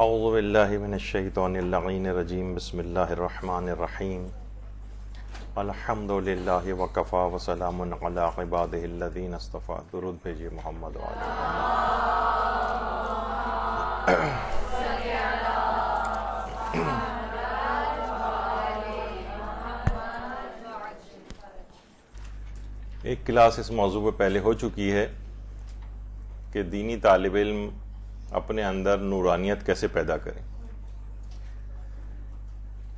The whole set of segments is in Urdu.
اعوذ باللہ من الشیطان اللعین الرجیم بسم اللہ الرحمن الرحیم الحمد للہ وکفا وسلام علی عبادہ الذین اصطفیٰ. درود بھیجیے محمد وعلی ایک کلاس اس موضوع پہ پہلے ہو چکی ہے کہ دینی طالب علم اپنے اندر نورانیت کیسے پیدا کریں.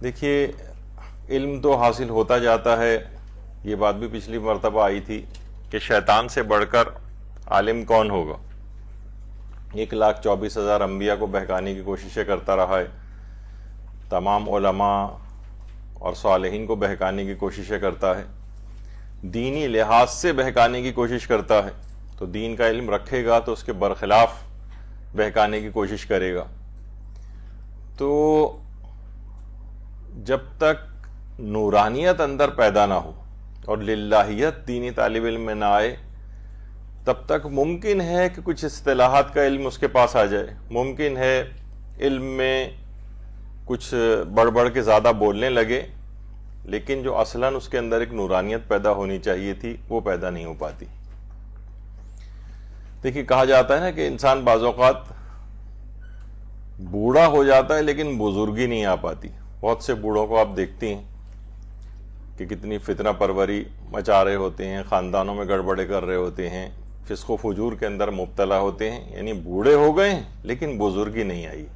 دیکھیے، علم تو حاصل ہوتا جاتا ہے، یہ بات بھی پچھلی مرتبہ آئی تھی کہ شیطان سے بڑھ کر عالم کون ہوگا. 1,24,000 انبیاء کو بہکانے کی کوششیں کرتا رہا ہے، تمام علماء اور صالحین کو بہکانے کی کوششیں کرتا ہے، دینی لحاظ سے بہکانے کی کوشش کرتا ہے. تو دین کا علم رکھے گا تو اس کے برخلاف بہکانے کی کوشش کرے گا. تو جب تک نورانیت اندر پیدا نہ ہو اور للہیت دینی طالب علم میں نہ آئے، تب تک ممکن ہے کہ کچھ اصطلاحات کا علم اس کے پاس آ جائے، ممکن ہے علم میں کچھ بڑھ بڑھ کے زیادہ بولنے لگے، لیکن جو اصلاً اس کے اندر ایک نورانیت پیدا ہونی چاہیے تھی وہ پیدا نہیں ہو پاتی. دیکھیے، کہا جاتا ہے نا کہ انسان بعض اوقات بوڑھا ہو جاتا ہے لیکن بزرگی نہیں آ پاتی. بہت سے بوڑھوں کو آپ دیکھتے ہیں کہ کتنی فتنہ پروری مچا رہے ہوتے ہیں، خاندانوں میں گڑبڑے کر رہے ہوتے ہیں، فسق و فجور کے اندر مبتلا ہوتے ہیں، یعنی بوڑھے ہو گئے ہیں لیکن بزرگی نہیں آئی.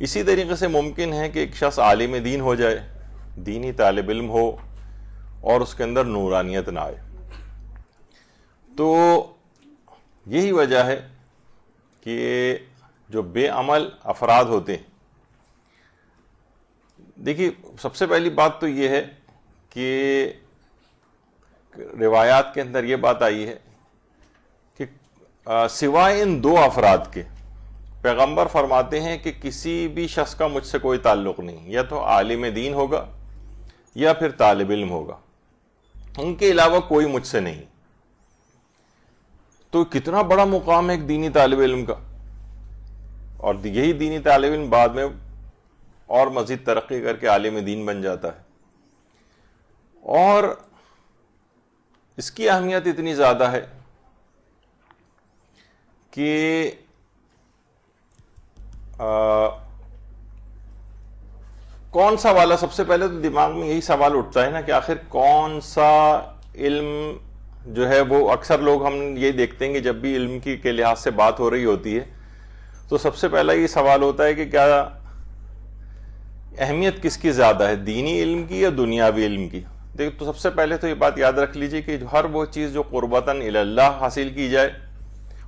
اسی طریقے سے ممکن ہے کہ ایک شخص عالم دین ہو جائے، دینی طالب علم ہو، اور اس کے اندر نورانیت نہ آئے. تو یہی وجہ ہے کہ جو بے عمل افراد ہوتے ہیں، دیکھیے سب سے پہلی بات تو یہ ہے کہ روایات کے اندر یہ بات آئی ہے کہ سوائے ان دو افراد کے پیغمبر فرماتے ہیں کہ کسی بھی شخص کا مجھ سے کوئی تعلق نہیں، یا تو عالم دین ہوگا یا پھر طالب علم ہوگا، ان کے علاوہ کوئی مجھ سے نہیں. تو کتنا بڑا مقام ہے ایک دینی طالب علم کا، اور یہی دینی طالب علم بعد میں اور مزید ترقی کر کے عالم دین بن جاتا ہے. اور اس کی اہمیت اتنی زیادہ ہے کہ کون سا والا، سب سے پہلے تو دماغ میں یہی سوال اٹھتا ہے نا کہ آخر کون سا علم جو ہے وہ اکثر لوگ ہم یہ دیکھتے ہیں کہ جب بھی علم کی کے لحاظ سے بات ہو رہی ہوتی ہے تو سب سے پہلا یہ سوال ہوتا ہے کہ کیا اہمیت کس کی زیادہ ہے، دینی علم کی یا دنیاوی علم کی. دیکھ، تو سب سے پہلے تو یہ بات یاد رکھ لیجئے کہ ہر وہ چیز جو قربتاً الی اللہ حاصل کی جائے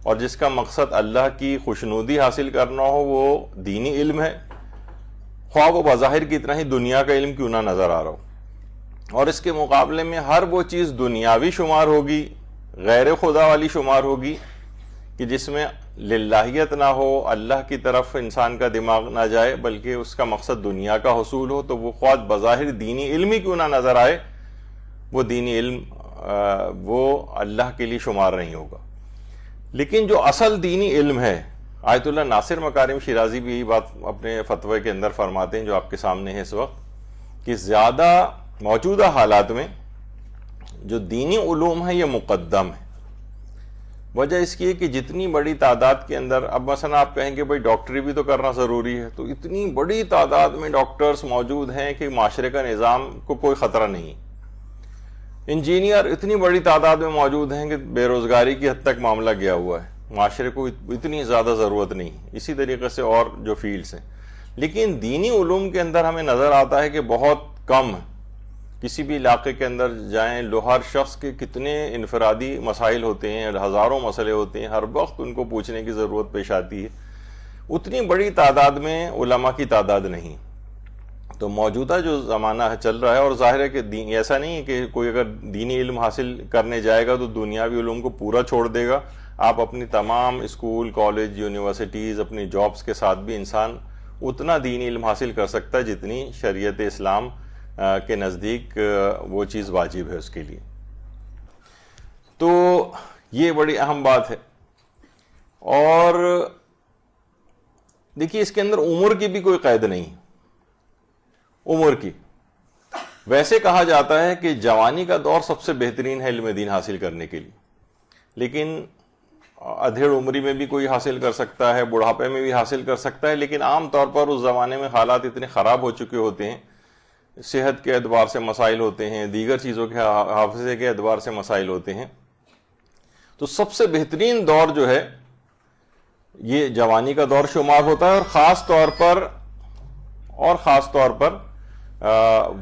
اور جس کا مقصد اللہ کی خوشنودی حاصل کرنا ہو، وہ دینی علم ہے، خواہ وہ بظاہر کی اتنا ہی دنیا کا علم کیوں نہ نظر آ رہا ہو. اور اس کے مقابلے میں ہر وہ چیز دنیاوی شمار ہوگی، غیر خدا والی شمار ہوگی، کہ جس میں للہیت نہ ہو، اللہ کی طرف انسان کا دماغ نہ جائے بلکہ اس کا مقصد دنیا کا حصول ہو، تو وہ خواہ بظاہر دینی علم ہی کیوں نہ نظر آئے، وہ دینی علم وہ اللہ کے لیے شمار نہیں ہوگا. لیکن جو اصل دینی علم ہے، آیت اللہ ناصر مکارم شیرازی بھی یہی بات اپنے فتوے کے اندر فرماتے ہیں جو آپ کے سامنے ہے اس وقت، کہ زیادہ موجودہ حالات میں جو دینی علوم ہے یہ مقدم ہے. وجہ اس کی ہے کہ جتنی بڑی تعداد کے اندر، اب مثلا آپ کہیں گے بھائی ڈاکٹری بھی تو کرنا ضروری ہے، تو اتنی بڑی تعداد میں ڈاکٹرز موجود ہیں کہ معاشرے کا نظام کو کوئی خطرہ نہیں. انجینئر اتنی بڑی تعداد میں موجود ہیں کہ بے روزگاری کی حد تک معاملہ گیا ہوا ہے، معاشرے کو اتنی زیادہ ضرورت نہیں. اسی طریقے سے اور جو فیلڈز ہیں، لیکن دینی علوم کے اندر ہمیں نظر آتا ہے کہ بہت کم ہے. کسی بھی علاقے کے اندر جائیں، ہر شخص کے کتنے انفرادی مسائل ہوتے ہیں، ہزاروں مسئلے ہوتے ہیں، ہر وقت ان کو پوچھنے کی ضرورت پیش آتی ہے. اتنی بڑی تعداد میں علماء کی تعداد نہیں. تو موجودہ جو زمانہ چل رہا ہے، اور ظاہر ہے کہ ایسا نہیں ہے کہ کوئی اگر دینی علم حاصل کرنے جائے گا تو دنیاوی علوم کو پورا چھوڑ دے گا. آپ اپنی تمام اسکول، کالج، یونیورسٹیز، اپنی جابز کے ساتھ بھی انسان اتنا دینی علم حاصل کر سکتا ہے جتنی شریعت اسلام کے نزدیک وہ چیز واجب ہے اس کے لیے. تو یہ بڑی اہم بات ہے. اور دیکھیے اس کے اندر عمر کی بھی کوئی قید نہیں، عمر کی. ویسے کہا جاتا ہے کہ جوانی کا دور سب سے بہترین ہے علم دین حاصل کرنے کے لیے، لیکن ادھیڑ عمری میں بھی کوئی حاصل کر سکتا ہے، بڑھاپے میں بھی حاصل کر سکتا ہے، لیکن عام طور پر اس زمانے میں حالات اتنے خراب ہو چکے ہوتے ہیں، صحت کے اعتبار سے مسائل ہوتے ہیں، دیگر چیزوں کے حافظے کے اعتبار سے مسائل ہوتے ہیں. تو سب سے بہترین دور جو ہے یہ جوانی کا دور شمار ہوتا ہے، اور خاص طور پر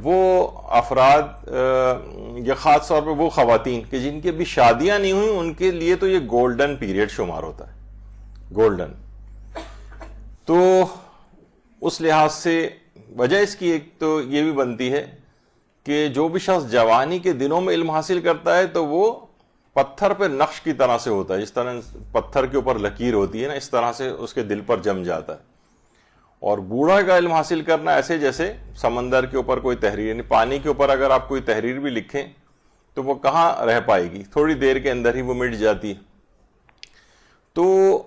وہ افراد یا خاص طور پر وہ خواتین کہ جن کی ابھی شادیاں نہیں ہوئی، ان کے لیے تو یہ گولڈن پیریڈ شمار ہوتا ہے، گولڈن. تو اس لحاظ سے وجہ اس کی ایک تو یہ بھی بنتی ہے کہ جو بھی شخص جوانی کے دنوں میں علم حاصل کرتا ہے تو وہ پتھر پہ نقش کی طرح سے ہوتا ہے، جس طرح پتھر کے اوپر لکیر ہوتی ہے نا، اس طرح سے اس کے دل پر جم جاتا ہے. اور بوڑھا کا علم حاصل کرنا ایسے جیسے سمندر کے اوپر کوئی تحریر، یعنی پانی کے اوپر اگر آپ کوئی تحریر بھی لکھیں تو وہ کہاں رہ پائے گی، تھوڑی دیر کے اندر ہی وہ مٹ جاتی ہے. تو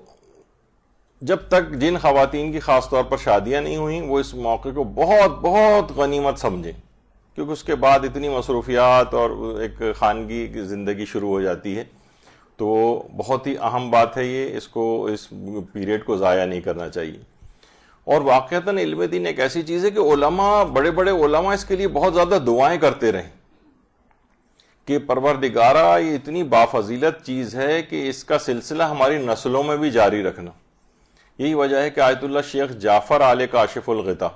جب تک جن خواتین کی خاص طور پر شادیاں نہیں ہوئیں وہ اس موقع کو بہت بہت غنیمت سمجھیں، کیونکہ اس کے بعد اتنی مصروفیات اور ایک خانگی زندگی شروع ہو جاتی ہے. تو بہت ہی اہم بات ہے یہ، اس پیریڈ کو ضائع نہیں کرنا چاہیے. اور واقعتاً علم دین ایک ایسی چیز ہے کہ علماء، بڑے بڑے علماء اس کے لیے بہت زیادہ دعائیں کرتے رہیں کہ پروردگارہ یہ اتنی بافضیلت چیز ہے کہ اس کا سلسلہ ہماری نسلوں میں بھی جاری رکھنا. یہی وجہ ہے کہ آیت اللہ شیخ جعفر آل کاشف الغطا،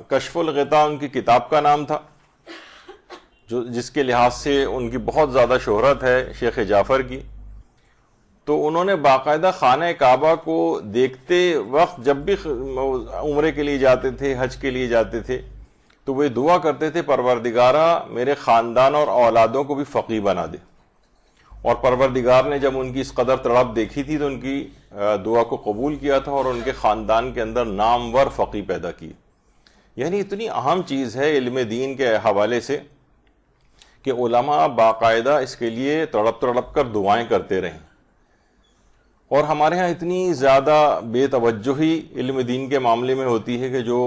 کشف الغطا ان کی کتاب کا نام تھا، جس کے لحاظ سے ان کی بہت زیادہ شہرت ہے شیخ جعفر کی. تو انہوں نے باقاعدہ خانہ کعبہ کو دیکھتے وقت جب بھی عمرے کے لیے جاتے تھے، حج کے لیے جاتے تھے، تو وہ دعا کرتے تھے پروردگارہ میرے خاندان اور اولادوں کو بھی فقیہ بنا دے. اور پروردگار نے جب ان کی اس قدر تڑپ دیکھی تھی تو ان کی دعا کو قبول کیا تھا اور ان کے خاندان کے اندر نامور فقیہ پیدا کی. یعنی اتنی اہم چیز ہے علم دین کے حوالے سے کہ علماء باقاعدہ اس کے لیے تڑپ کر دعائیں کرتے رہیں. اور ہمارے ہاں اتنی زیادہ بے توجہی علم دین کے معاملے میں ہوتی ہے کہ جو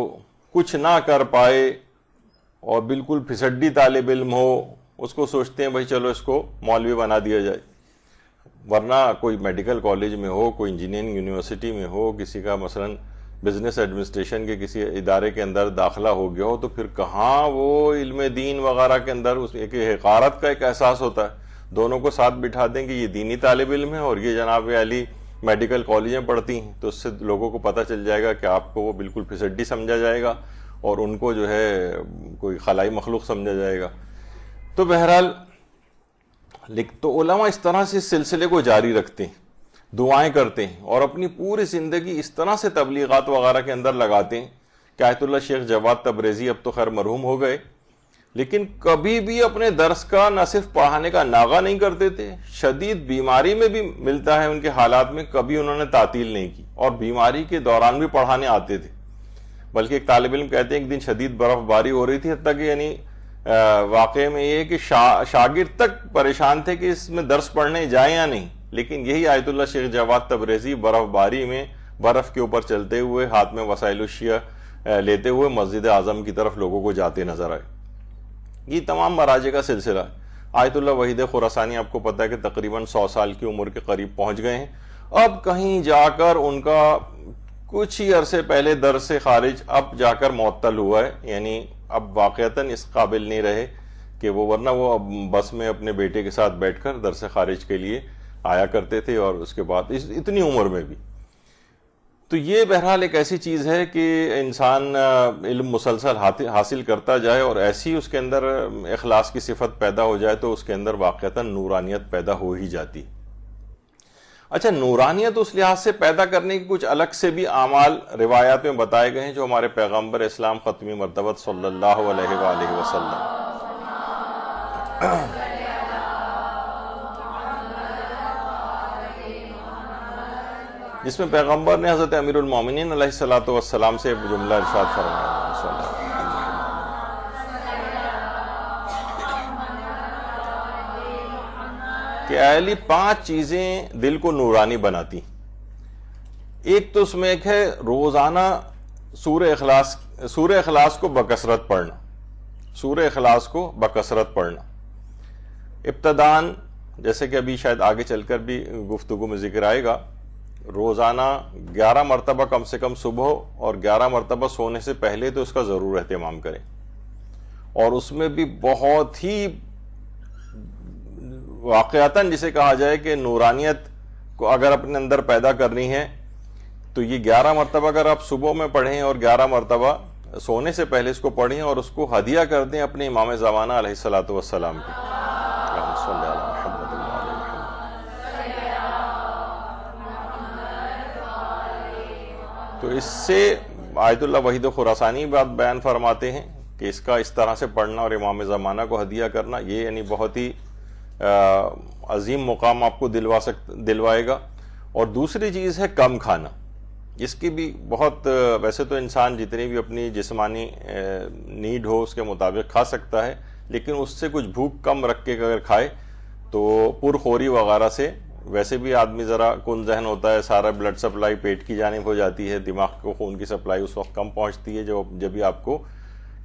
کچھ نہ کر پائے اور بالکل پھسڈی طالب علم ہو، اس کو سوچتے ہیں بھائی چلو اس کو مولوی بنا دیا جائے. ورنہ کوئی میڈیکل کالج میں ہو، کوئی انجینئرنگ یونیورسٹی میں ہو، کسی کا مثلا بزنس ایڈمنسٹریشن کے کسی ادارے کے اندر داخلہ ہو گیا ہو، تو پھر کہاں وہ علم دین وغیرہ کے اندر اس ایک حقارت کا ایک احساس ہوتا ہے. دونوں کو ساتھ بٹھا دیں کہ یہ دینی طالب علم ہے اور یہ جناب علی میڈیکل کالجیں پڑھتی ہیں، تو اس سے لوگوں کو پتہ چل جائے گا کہ آپ کو وہ بالکل پھسڈی سمجھا جائے گا اور ان کو جو ہے کوئی خلائی مخلوق سمجھا جائے گا. تو بہرحال تو علماء اس طرح سے اس سلسلے کو جاری رکھتے ہیں، دعائیں کرتے ہیں اور اپنی پوری زندگی اس طرح سے تبلیغات وغیرہ کے اندر لگاتے ہیں کہ آیت اللہ شیخ جواد تبریزی اب تو خیر مرحوم ہو گئے، لیکن کبھی بھی اپنے درس کا نہ صرف پڑھانے کا ناغہ نہیں کرتے تھے، شدید بیماری میں بھی ملتا ہے ان کے حالات میں کبھی انہوں نے تعطیل نہیں کی اور بیماری کے دوران بھی پڑھانے آتے تھے. بلکہ ایک طالب علم کہتے ہیں ایک دن شدید برف باری ہو رہی تھی، حتیٰ کہ یعنی واقعے میں یہ کہ شاگرد تک پریشان تھے کہ اس میں درس پڑھنے جائیں یا نہیں، لیکن یہی آیت اللہ شیخ جواد تبریزی برف باری میں برف کے اوپر چلتے ہوئے ہاتھ میں وسائل الشیعہ لیتے ہوئے مسجد اعظم کی طرف لوگوں کو جاتے نظر آئے. یہ تمام مراجع کا سلسلہ ہے. آیت اللہ وحید خراسانی آپ کو پتہ ہے کہ تقریباً 100 سال کی عمر کے قریب پہنچ گئے ہیں. اب کہیں جا کر ان کا کچھ ہی عرصے پہلے درس سے خارج اب جا کر معطل ہوا ہے، یعنی اب واقعتاً اس قابل نہیں رہے کہ ورنہ وہ بس میں اپنے بیٹے کے ساتھ بیٹھ کر درس خارج کے لیے آیا کرتے تھے، اور اس کے بعد اتنی عمر میں بھی. تو یہ بہرحال ایک ایسی چیز ہے کہ انسان علم مسلسل حاصل کرتا جائے اور ایسی اس کے اندر اخلاص کی صفت پیدا ہو جائے تو اس کے اندر واقعتاً نورانیت پیدا ہو ہی جاتی. اچھا، نورانیت اس لحاظ سے پیدا کرنے کے کچھ الگ سے بھی اعمال روایات میں بتائے گئے ہیں جو ہمارے پیغمبر اسلام ختمی مرتبت صلی اللہ علیہ وآلہ وسلم جس میں پیغمبر نے حضرت امیر المومنین علیہ الصلوۃ والسلام سے جملہ ارشاد فرمایا کہ اے علی 5 چیزیں دل کو نورانی بناتی. ایک تو اس میں ایک ہے روزانہ سورہ اخلاص کو بکثرت پڑھنا، سورہ اخلاص کو بکثرت پڑھنا ابتدان، جیسے کہ ابھی شاید آگے چل کر بھی گفتگو میں ذکر آئے گا، روزانہ 11 مرتبہ کم سے کم صبح اور 11 مرتبہ سونے سے پہلے تو اس کا ضرور اہتمام کریں، اور اس میں بھی بہت ہی واقعتاً جسے کہا جائے کہ نورانیت کو اگر اپنے اندر پیدا کرنی ہے تو یہ 11 مرتبہ اگر آپ صبح میں پڑھیں اور 11 مرتبہ سونے سے پہلے اس کو پڑھیں اور اس کو ہدیہ کر دیں اپنے امام زمانہ علیہ الصلوۃ والسلام کو. تو اس سے آیت اللہ وحید خراسانی بات بیان فرماتے ہیں کہ اس کا اس طرح سے پڑھنا اور امام زمانہ کو ہدیہ کرنا یہ یعنی بہت ہی عظیم مقام آپ کو دلوائے گا. اور دوسری چیز ہے کم کھانا. اس کی بھی بہت ویسے تو انسان جتنی بھی اپنی جسمانی نیڈ ہو اس کے مطابق کھا سکتا ہے، لیکن اس سے کچھ بھوک کم رکھ کے اگر کھائے تو پرخوری وغیرہ سے ویسے بھی آدمی ذرا کن ذہن ہوتا ہے، سارا بلڈ سپلائی پیٹ کی جانب ہو جاتی ہے، دماغ کو خون کی سپلائی اس وقت کم پہنچتی ہے جب بھی آپ کو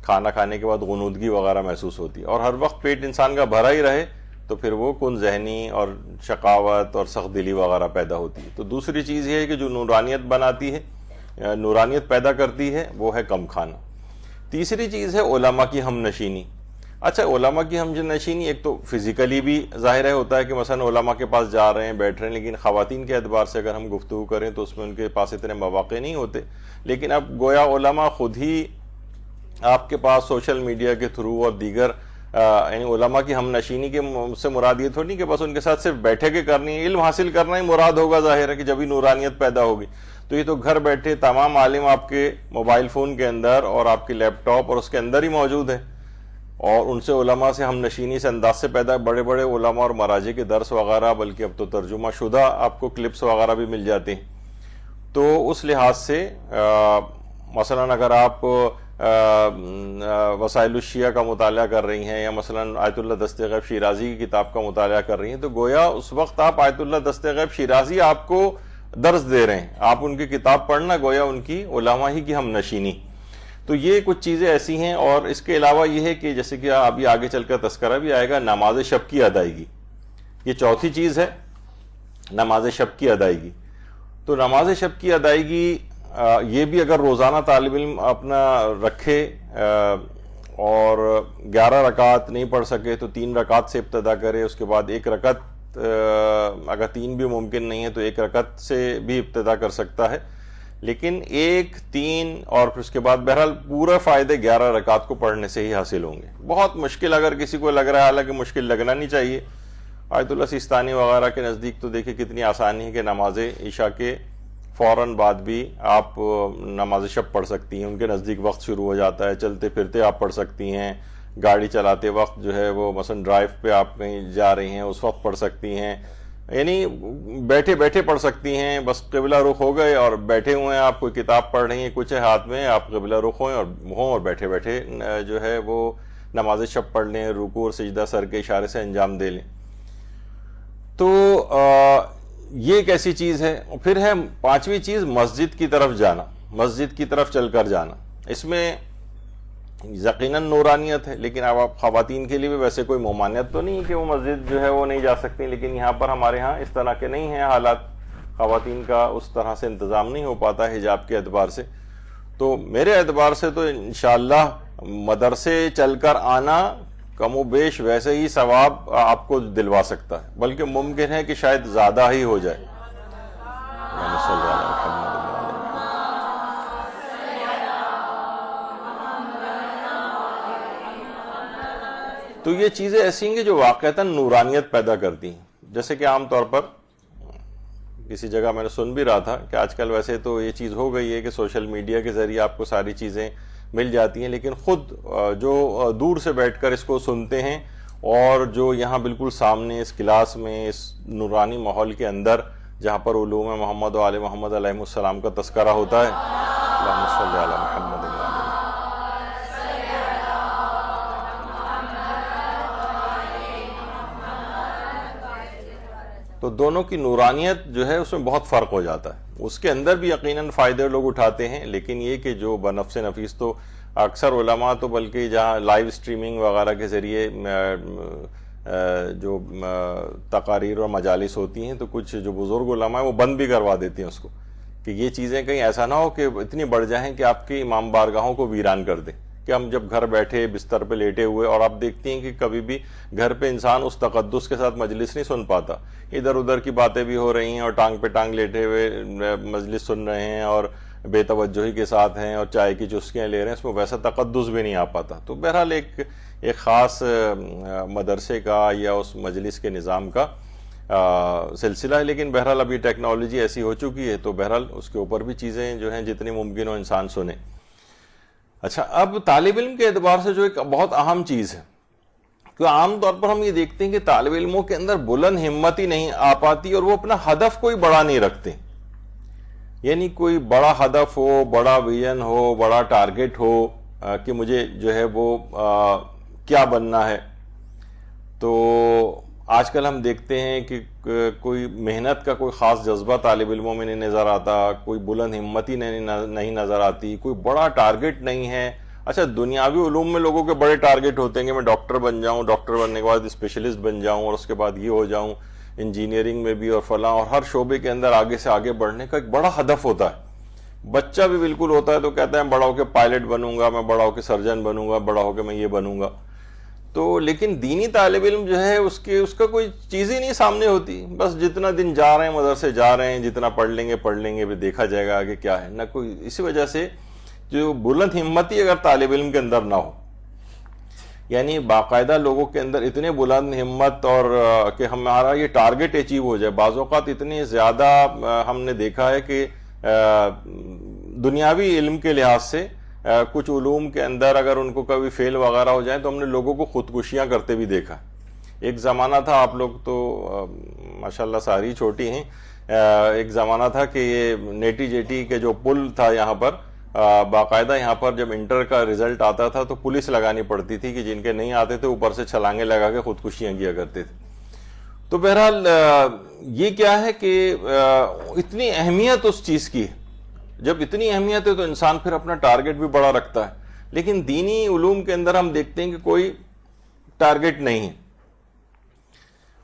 کھانا کھانے کے بعد غنودگی وغیرہ محسوس ہوتی ہے، اور ہر وقت پیٹ انسان کا بھرا ہی رہے تو پھر وہ کن ذہنی اور شقاوت اور سخت دلی وغیرہ پیدا ہوتی ہے. تو دوسری چیز یہ ہے کہ جو نورانیت بناتی ہے، نورانیت پیدا کرتی ہے، وہ ہے کم کھانا. تیسری چیز ہے علماء کی ہم نشینی. اچھا، علماء کی ہم نشینی ایک تو فزیکلی بھی ظاہر ہے ہوتا ہے کہ مثلا علماء کے پاس جا رہے ہیں، بیٹھ رہے ہیں، لیکن خواتین کے اعتبار سے اگر ہم گفتگو کریں تو اس میں ان کے پاس اتنے مواقع نہیں ہوتے. لیکن اب گویا علماء خود ہی آپ کے پاس سوشل میڈیا کے تھرو اور دیگر یعنی علماء کی ہم نشینی کے سے مراد یہ تھوڑی نہیں کہ بس ان کے ساتھ صرف بیٹھے کے کرنی ہے، علم حاصل کرنا ہی مراد ہوگا، ظاہر ہے کہ جبھی نورانیت پیدا ہوگی. تو یہ تو گھر بیٹھے تمام عالم آپ کے موبائل فون کے اندر اور آپ کے لیپ ٹاپ اور اس کے اندر ہی موجود ہیں، اور ان سے علماء سے ہم نشینی سے انداز سے پیدا بڑے بڑے علماء اور مراجع کے درس وغیرہ، بلکہ اب تو ترجمہ شدہ آپ کو کلپس وغیرہ بھی مل جاتے ہیں. تو اس لحاظ سے مثلا اگر آپ وسائل الشیعہ کا مطالعہ کر رہی ہیں یا مثلا آیت اللہ دست غیب شیرازی کی کتاب کا مطالعہ کر رہی ہیں، تو گویا اس وقت آپ آیت اللہ دست غیب شیرازی آپ کو درس دے رہے ہیں، آپ ان کی کتاب پڑھنا گویا ان کی علماء ہی کی ہم نشینی. تو یہ کچھ چیزیں ایسی ہیں. اور اس کے علاوہ یہ ہے کہ جیسے کہ ابھی آگے چل کر تذکرہ بھی آئے گا، نماز شب کی ادائیگی، یہ چوتھی چیز ہے، نماز شب کی ادائیگی. تو نماز شب کی ادائیگی یہ بھی اگر روزانہ طالب علم اپنا رکھے اور 11 رکعت نہیں پڑھ سکے تو 3 رکعت سے ابتدا کرے، اس کے بعد 1 رکعت، اگر 3 بھی ممکن نہیں ہے تو 1 رکعت سے بھی ابتدا کر سکتا ہے. لیکن 1، 3 اور پھر اس کے بعد بہرحال پورا فائدے 11 رکعت کو پڑھنے سے ہی حاصل ہوں گے. بہت مشکل اگر کسی کو لگ رہا ہے، حالانکہ مشکل لگنا نہیں چاہیے. آیت اللہ سیستانی وغیرہ کے نزدیک تو دیکھیں کتنی آسانی ہے کہ نماز عشاء کے فوراً بعد بھی آپ نماز شب پڑھ سکتی ہیں. ان کے نزدیک وقت شروع ہو جاتا ہے، چلتے پھرتے آپ پڑھ سکتی ہیں، گاڑی چلاتے وقت جو ہے وہ مثلا ڈرائیو پہ آپ کہیں جا رہی ہیں اس وقت پڑھ سکتی ہیں، یعنی بیٹھے بیٹھے پڑھ سکتی ہیں. بس قبلہ رخ ہو گئے اور بیٹھے ہوئے ہیں، آپ کوئی کتاب پڑھ رہی ہیں، کچھ ہے ہاتھ میں، آپ قبلہ رخ ہوئیں اور بیٹھے بیٹھے جو ہے وہ نماز شب پڑھ لیں، رکوع اور سجدہ سر کے اشارے سے انجام دے لیں. تو یہ ایک ایسی چیز ہے. پھر ہے 5ویں چیز مسجد کی طرف جانا، مسجد کی طرف چل کر جانا. اس میں یقیناً نورانیت ہے، لیکن اب آپ خواتین کے لیے بھی ویسے کوئی ممانعت تو نہیں کہ وہ مسجد جو ہے وہ نہیں جا سکتی، لیکن یہاں پر ہمارے ہاں اس طرح کے نہیں ہیں حالات، خواتین کا اس طرح سے انتظام نہیں ہو پاتا حجاب کے اعتبار سے. تو میرے اعتبار سے تو انشاءاللہ مدرسے چل کر آنا کم و بیش ویسے ہی ثواب آپ کو دلوا سکتا ہے، بلکہ ممکن ہے کہ شاید زیادہ ہی ہو جائے. تو یہ چیزیں ایسی ہیں کہ جو واقعتاً نورانیت پیدا کرتی ہیں. جیسے کہ عام طور پر کسی جگہ میں نے سن بھی رہا تھا کہ آج کل ویسے تو یہ چیز ہو گئی ہے کہ سوشل میڈیا کے ذریعے آپ کو ساری چیزیں مل جاتی ہیں، لیکن خود جو دور سے بیٹھ کر اس کو سنتے ہیں اور جو یہاں بالکل سامنے اس کلاس میں اس نورانی ماحول کے اندر جہاں پر علوم محمد و آل محمد علیہ السلام کا تذکرہ ہوتا ہے، اللہم صلی علی محمد. تو دونوں کی نورانیت جو ہے اس میں بہت فرق ہو جاتا ہے. اس کے اندر بھی یقیناً فائدے لوگ اٹھاتے ہیں، لیکن یہ کہ جو بنفس نفیس تو اکثر علماء تو بلکہ جہاں لائیو اسٹریمنگ وغیرہ کے ذریعے جو تقاریر اور مجالس ہوتی ہیں تو کچھ جو بزرگ علماء ہیں وہ بند بھی کروا دیتے ہیں اس کو، کہ یہ چیزیں کہیں ایسا نہ ہو کہ اتنی بڑھ جائیں کہ آپ کی امام بارگاہوں کو ویران کر دیں. کہ ہم جب گھر بیٹھے بستر پہ لیٹے ہوئے، اور آپ دیکھتی ہیں کہ کبھی بھی گھر پہ انسان اس تقدس کے ساتھ مجلس نہیں سن پاتا، ادھر ادھر کی باتیں بھی ہو رہی ہیں اور ٹانگ پہ ٹانگ لیٹے ہوئے مجلس سن رہے ہیں اور بے توجہی کے ساتھ ہیں اور چائے کی چسکیاں لے رہے ہیں، اس میں ویسا تقدس بھی نہیں آ پاتا. تو بہرحال ایک خاص مدرسے کا یا اس مجلس کے نظام کا سلسلہ ہے. لیکن بہرحال ابھی ٹیکنالوجی ایسی ہو چکی ہے تو بہرحال اس کے اوپر بھی چیزیں جو ہیں جتنی ممکن ہو انسان سنے. اچھا، اب طالب علم کے اعتبار سے جو ایک بہت اہم چیز ہے، کہ عام طور پر ہم یہ دیکھتے ہیں کہ طالب علموں کے اندر بلند ہمت ہی نہیں آ پاتی اور وہ اپنا ہدف کوئی بڑا نہیں رکھتے. یعنی کوئی بڑا ہدف ہو، بڑا ویژن ہو، بڑا ٹارگٹ ہو کہ مجھے جو ہے وہ کیا بننا ہے. تو آج کل ہم دیکھتے ہیں کہ کوئی محنت کا کوئی خاص جذبہ طالب علموں میں نہیں نظر آتا، کوئی بلند ہمتی نہیں نظر آتی، کوئی بڑا ٹارگٹ نہیں ہے. اچھا، دنیاوی علوم میں لوگوں کے بڑے ٹارگٹ ہوتے ہیں کہ میں ڈاکٹر بن جاؤں، ڈاکٹر بننے کے بعد اسپیشلسٹ بن جاؤں اور اس کے بعد یہ ہو جاؤں، انجینئرنگ میں بھی اور فلاں، اور ہر شعبے کے اندر آگے سے آگے بڑھنے کا ایک بڑا ہدف ہوتا ہے. بچہ بھی بالکل ہوتا ہے تو کہتا ہے میں بڑا ہو کے پائلٹ بنوں گا، میں بڑا ہو کے سرجن بنوں گا، بڑا ہو کے میں یہ بنوں گا. تو لیکن دینی طالب علم جو ہے اس کا کوئی چیز ہی نہیں سامنے ہوتی. بس جتنا دن جا رہے ہیں مدرسے جا رہے ہیں، جتنا پڑھ لیں گے پھر دیکھا جائے گا آگے کیا ہے، نہ کوئی. اسی وجہ سے جو بلند ہمتی اگر طالب علم کے اندر نہ ہو، یعنی باقاعدہ لوگوں کے اندر اتنے بلند ہمت اور کہ ہمارا یہ ٹارگٹ اچیو ہو جائے. بعض اوقات اتنے زیادہ ہم نے دیکھا ہے کہ دنیاوی علم کے لحاظ سے کچھ علوم کے اندر اگر ان کو کبھی فیل وغیرہ ہو جائیں تو ہم نے لوگوں کو خودکشیاں کرتے بھی دیکھا. ایک زمانہ تھا، آپ لوگ تو ماشاءاللہ ساری چھوٹی ہیں، ایک زمانہ تھا کہ یہ نیٹی جیٹی کے جو پل تھا یہاں پر، باقاعدہ یہاں پر جب انٹر کا رزلٹ آتا تھا تو پولیس لگانی پڑتی تھی کہ جن کے نہیں آتے تھے اوپر سے چھلانگیں لگا کے خودکشیاں کیا کرتے تھے. تو بہرحال یہ کیا ہے کہ اتنی اہمیت اس چیز کی ہے. جب اتنی اہمیت ہے تو انسان پھر اپنا ٹارگٹ بھی بڑا رکھتا ہے. لیکن دینی علوم کے اندر ہم دیکھتے ہیں کہ کوئی ٹارگٹ نہیں ہے.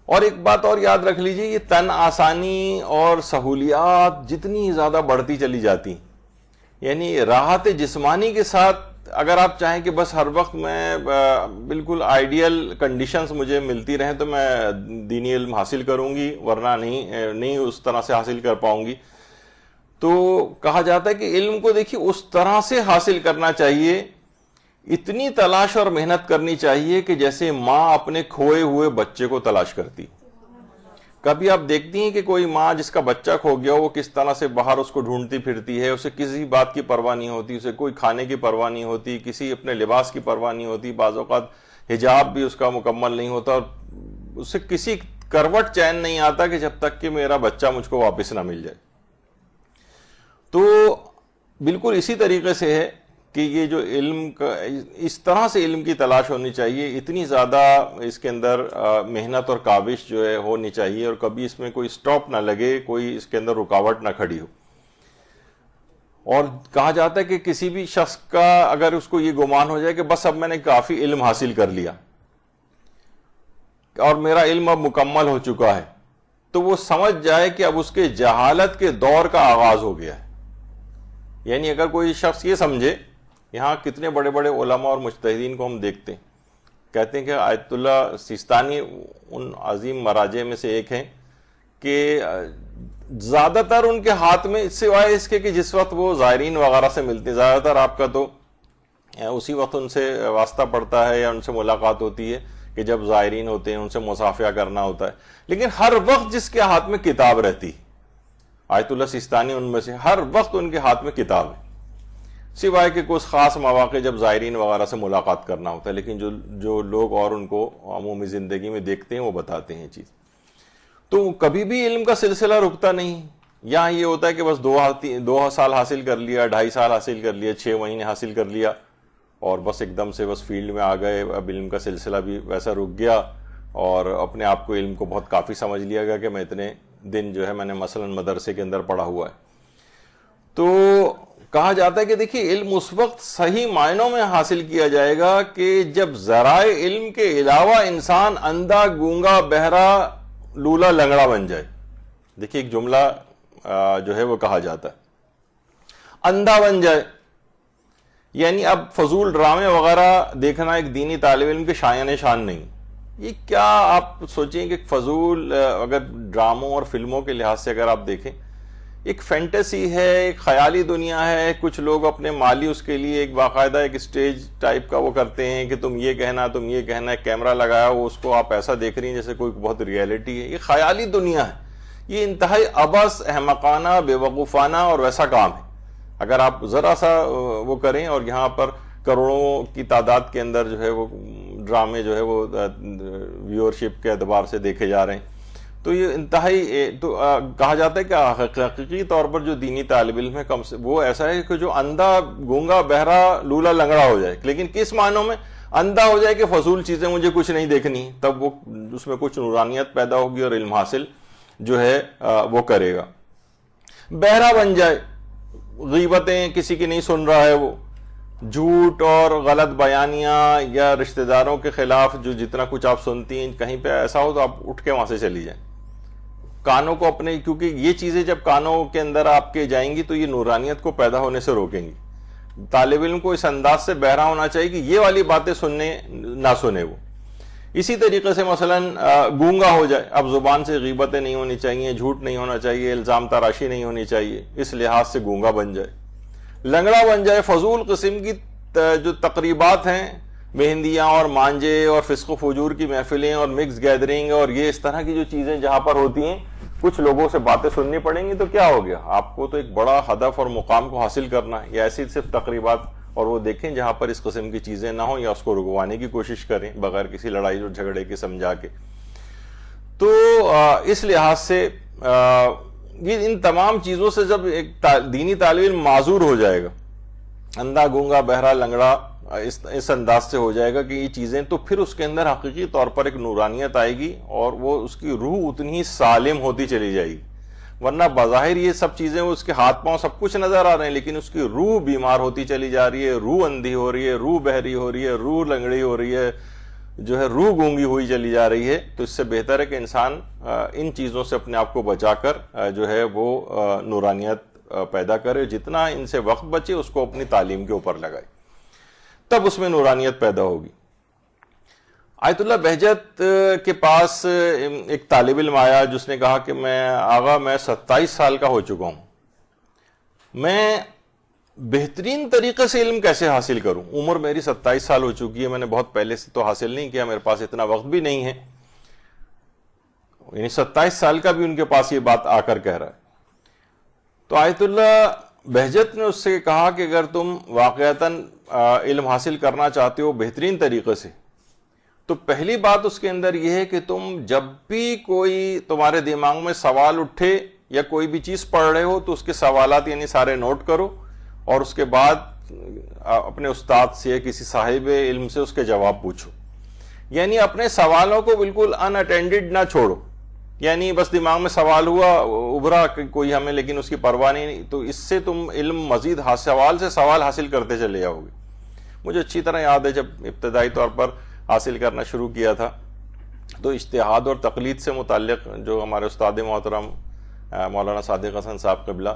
اور ایک بات اور یاد رکھ لیجئے، یہ تن آسانی اور سہولیات جتنی زیادہ بڑھتی چلی جاتی، یعنی راحت جسمانی کے ساتھ اگر آپ چاہیں کہ بس ہر وقت میں بالکل آئیڈیل کنڈیشنز مجھے ملتی رہیں تو میں دینی علم حاصل کروں گی، ورنہ نہیں اس طرح سے حاصل کر پاؤں گی. تو کہا جاتا ہے کہ علم کو دیکھیے اس طرح سے حاصل کرنا چاہیے، اتنی تلاش اور محنت کرنی چاہیے کہ جیسے ماں اپنے کھوئے ہوئے بچے کو تلاش کرتی. کبھی آپ دیکھتی ہیں کہ کوئی ماں جس کا بچہ کھو گیا وہ کس طرح سے باہر اس کو ڈھونڈتی پھرتی ہے، اسے کسی بات کی پرواہ نہیں ہوتی، اسے کوئی کھانے کی پرواہ نہیں ہوتی، کسی اپنے لباس کی پرواہ نہیں ہوتی، بعض اوقات حجاب بھی اس کا مکمل نہیں ہوتا، اور اسے کسی کروٹ چین نہیں آتا کہ جب تک کہ میرا بچہ مجھ کو واپس نہ مل جائے. تو بالکل اسی طریقے سے ہے کہ یہ جو علم کا اس طرح سے علم کی تلاش ہونی چاہیے، اتنی زیادہ اس کے اندر محنت اور کاوش جو ہے ہونی چاہیے، اور کبھی اس میں کوئی سٹاپ نہ لگے، کوئی اس کے اندر رکاوٹ نہ کھڑی ہو. اور کہا جاتا ہے کہ کسی بھی شخص کا اگر اس کو یہ گمان ہو جائے کہ بس اب میں نے کافی علم حاصل کر لیا اور میرا علم اب مکمل ہو چکا ہے، تو وہ سمجھ جائے کہ اب اس کے جہالت کے دور کا آغاز ہو گیا ہے. یعنی اگر کوئی شخص یہ سمجھے، یہاں کتنے بڑے بڑے علماء اور مجتہدین کو ہم دیکھتے ہیں، کہتے ہیں کہ آیت اللہ سیستانی ان عظیم مراجع میں سے ایک ہیں کہ زیادہ تر ان کے ہاتھ میں سوائے اس کے کہ جس وقت وہ زائرین وغیرہ سے ملتے ہیں، زیادہ تر آپ کا تو اسی وقت ان سے واسطہ پڑتا ہے یا ان سے ملاقات ہوتی ہے کہ جب زائرین ہوتے ہیں ان سے مصافحہ کرنا ہوتا ہے. لیکن ہر وقت جس کے ہاتھ میں کتاب رہتی، آیت اللہ سیستانی ان میں سے، ہر وقت ان کے ہاتھ میں کتاب ہے، سوائے کہ کچھ خاص مواقع جب زائرین وغیرہ سے ملاقات کرنا ہوتا ہے. لیکن جو لوگ اور ان کو عمومی زندگی میں دیکھتے ہیں وہ بتاتے ہیں چیز. تو کبھی بھی علم کا سلسلہ رکتا نہیں. یہاں یہ ہوتا ہے کہ بس 2 سال حاصل کر لیا، 2.5 سال حاصل کر لیا، 6 مہینے حاصل کر لیا، اور بس ایک دم سے بس فیلڈ میں آ گئے، اب علم کا سلسلہ بھی ویسا رک گیا. اور اپنے آپ کو علم کو بہت کافی سمجھ لیا گیا کہ میں اتنے دن جو ہے میں نے مثلا مدرسے کے اندر پڑھا ہوا ہے. تو کہا جاتا ہے کہ دیکھیے علم اس وقت صحیح معنوں میں حاصل کیا جائے گا کہ جب ذرائع علم کے علاوہ انسان اندھا گونگا بہرا لولا لنگڑا بن جائے. دیکھیے ایک جملہ جو ہے وہ کہا جاتا ہے اندھا بن جائے، یعنی اب فضول ڈرامے وغیرہ دیکھنا ایک دینی طالب علم کے شایان شان نہیں. یہ کیا آپ سوچیں کہ فضول اگر ڈراموں اور فلموں کے لحاظ سے اگر آپ دیکھیں ایک فینٹیسی ہے، ایک خیالی دنیا ہے. کچھ لوگ اپنے مالی اس کے لیے ایک باقاعدہ ایک اسٹیج ٹائپ کا وہ کرتے ہیں کہ تم یہ کہنا تم یہ کہنا ہے، کیمرہ لگایا ہو اس کو آپ ایسا دیکھ رہی ہیں جیسے کوئی بہت ریئلٹی ہے. یہ خیالی دنیا ہے، یہ انتہائی عبث احمقانہ بے وقوفانہ اور ویسا کام ہے. اگر آپ ذرا سا وہ کریں اور یہاں پر کروڑوں کی تعداد کے اندر جو ہے وہ ڈرامے جو ہے وہ ویورشپ کے اعتبار سے دیکھے جا رہے ہیں تو یہ انتہائی تو کہا جاتا ہے کہ حقیقی طور پر جو دینی طالب علم ہے کم سے وہ ایسا ہے کہ جو اندھا گونگا بہرا لولا لنگڑا ہو جائے. لیکن کس معنوں میں اندھا ہو جائے کہ فضول چیزیں مجھے کچھ نہیں دیکھنی، تب وہ اس میں کچھ نورانیت پیدا ہوگی اور علم حاصل جو ہے وہ کرے گا. بہرا بن جائے، غیبتیں کسی کی نہیں سن رہا ہے، وہ جھوٹ اور غلط بیانیاں یا رشتہ داروں کے خلاف جو جتنا کچھ آپ سنتی ہیں کہیں پہ ایسا ہو تو آپ اٹھ کے وہاں سے چلی جائیں. کانوں کو اپنے، کیونکہ یہ چیزیں جب کانوں کے اندر آپ کے جائیں گی تو یہ نورانیت کو پیدا ہونے سے روکیں گی. طالب علم کو اس انداز سے بہرا ہونا چاہیے کہ یہ والی باتیں سننے نہ سنے وہ. اسی طریقے سے مثلا گونگا ہو جائے، اب زبان سے غیبتیں نہیں ہونی چاہیے، جھوٹ نہیں ہونا چاہیے، الزام تراشی نہیں ہونی چاہیے، اس لحاظ سے گونگا بن جائے. لنگڑا بن جائے، فضول قسم کی جو تقریبات ہیں، مہندیاں اور مانجے اور فسق و فجور کی محفلیں اور مکس گیدرنگ اور یہ اس طرح کی جو چیزیں جہاں پر ہوتی ہیں کچھ لوگوں سے باتیں سننی پڑیں گی تو کیا ہو گیا. آپ کو تو ایک بڑا ہدف اور مقام کو حاصل کرنا ہے. یہ ایسی صرف تقریبات اور وہ دیکھیں جہاں پر اس قسم کی چیزیں نہ ہوں یا اس کو رکوانے کی کوشش کریں بغیر کسی لڑائی اور جھگڑے کے سمجھا کے. تو اس لحاظ سے یہ ان تمام چیزوں سے جب ایک دینی طالب علم معذور ہو جائے گا، اندھا گونگا بہرا لنگڑا اس انداز سے ہو جائے گا کہ یہ چیزیں، تو پھر اس کے اندر حقیقی طور پر ایک نورانیت آئے گی اور وہ اس کی روح اتنی ہی سالم ہوتی چلی جائے گی. ورنہ بظاہر یہ سب چیزیں اس کے ہاتھ پاؤں سب کچھ نظر آ رہے ہیں لیکن اس کی روح بیمار ہوتی چلی جا رہی ہے، روح اندھی ہو رہی ہے، روح بہری ہو رہی ہے، روح لنگڑی ہو رہی ہے، جو ہے روح گونگی ہوئی چلی جا رہی ہے. تو اس سے بہتر ہے کہ انسان ان چیزوں سے اپنے آپ کو بچا کر جو ہے وہ نورانیت پیدا کرے. جتنا ان سے وقت بچے اس کو اپنی تعلیم کے اوپر لگائے، تب اس میں نورانیت پیدا ہوگی. آیت اللہ بہجت کے پاس ایک طالب علم آیا جس نے کہا کہ میں 27 سال کا ہو چکا ہوں، میں بہترین طریقے سے علم کیسے حاصل کروں؟ عمر میری 27 سال ہو چکی ہے، میں نے بہت پہلے سے تو حاصل نہیں کیا، میرے پاس اتنا وقت بھی نہیں ہے. یعنی 27 سال کا بھی ان کے پاس یہ بات آ کر کہہ رہا ہے. تو آیت اللہ بہجت نے اس سے کہا کہ اگر تم واقعتاً علم حاصل کرنا چاہتے ہو بہترین طریقے سے تو پہلی بات اس کے اندر یہ ہے کہ تم جب بھی کوئی تمہارے دماغ میں سوال اٹھے یا کوئی بھی چیز پڑھ رہے ہو تو اس کے سوالات یعنی سارے نوٹ کرو اور اس کے بعد اپنے استاد سے یا کسی صاحب علم سے اس کے جواب پوچھو. یعنی اپنے سوالوں کو بالکل ان اٹینڈڈ نہ چھوڑو. یعنی بس دماغ میں سوال ہوا ابھرا کوئی ہمیں لیکن اس کی پرواہ نہیں، تو اس سے تم علم مزید سوال سے سوال حاصل کرتے چلے جاؤ گے. مجھے اچھی طرح یاد ہے جب ابتدائی طور پر حاصل کرنا شروع کیا تھا تو اجتہاد اور تقلید سے متعلق جو ہمارے استاد محترم مولانا صادق حسن صاحب قبلہ،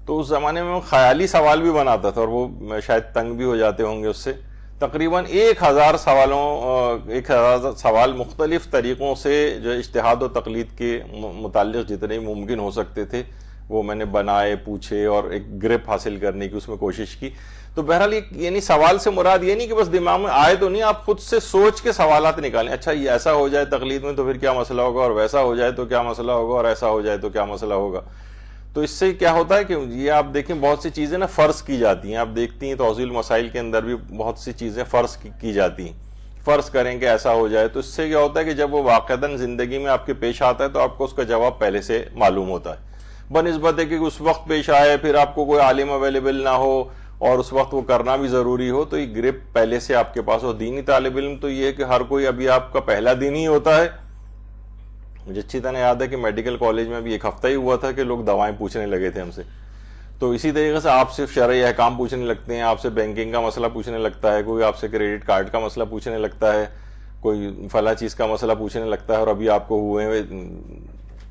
تو اس زمانے میں خیالی سوال بھی بناتا تھا اور وہ شاید تنگ بھی ہو جاتے ہوں گے اس سے. تقریباً 1000 سوال مختلف طریقوں سے جو اجتہاد و تقلید کے متعلق جتنے ممکن ہو سکتے تھے وہ میں نے بنائے، پوچھے اور ایک گرپ حاصل کرنے کی اس میں کوشش کی. تو بہرحال یعنی سوال سے مراد یہ نہیں کہ بس دماغ میں آئے تو نہیں، آپ خود سے سوچ کے سوالات نکالیں. اچھا یہ ایسا ہو جائے تقلید میں تو پھر کیا مسئلہ ہوگا، اور ویسا ہو جائے تو کیا مسئلہ ہوگا، اور ایسا ہو جائے تو کیا مسئلہ ہوگا. تو اس سے کیا ہوتا ہے کہ یہ آپ دیکھیں بہت سی چیزیں نا فرض کی جاتی ہیں. آپ دیکھتی ہیں توضیح المسائل کے اندر بھی بہت سی چیزیں فرض کی جاتی ہیں. فرض کریں کہ ایسا ہو جائے، تو اس سے کیا ہوتا ہے کہ جب وہ واقعتاً زندگی میں آپ کے پیش آتا ہے تو آپ کو اس کا جواب پہلے سے معلوم ہوتا ہے، بنسبت ہے کہ اس وقت پیش آئے پھر آپ کو کوئی عالم اویلیبل نہ ہو اور اس وقت وہ کرنا بھی ضروری ہو. تو یہ گرپ پہلے سے آپ کے پاس ہو. دینی طالب علم تو یہ ہے کہ ہر کوئی ابھی آپ کا پہلا دن ہی ہوتا ہے مجھے اچھی طرح یاد ہے کہ میڈیکل کالج میں بھی ایک ہفتہ ہی ہوا تھا کہ لوگ دوائیں پوچھنے لگے تھے ہم سے. تو اسی طریقے سے آپ سے شرعی احکام پوچھنے لگتے ہیں, آپ سے بینکنگ کا مسئلہ پوچھنے لگتا ہے, کوئی آپ سے کریڈٹ کارڈ کا مسئلہ پوچھنے لگتا ہے, کوئی فلاں چیز کا مسئلہ پوچھنے لگتا ہے, اور ابھی آپ کو ہوئے ہوئے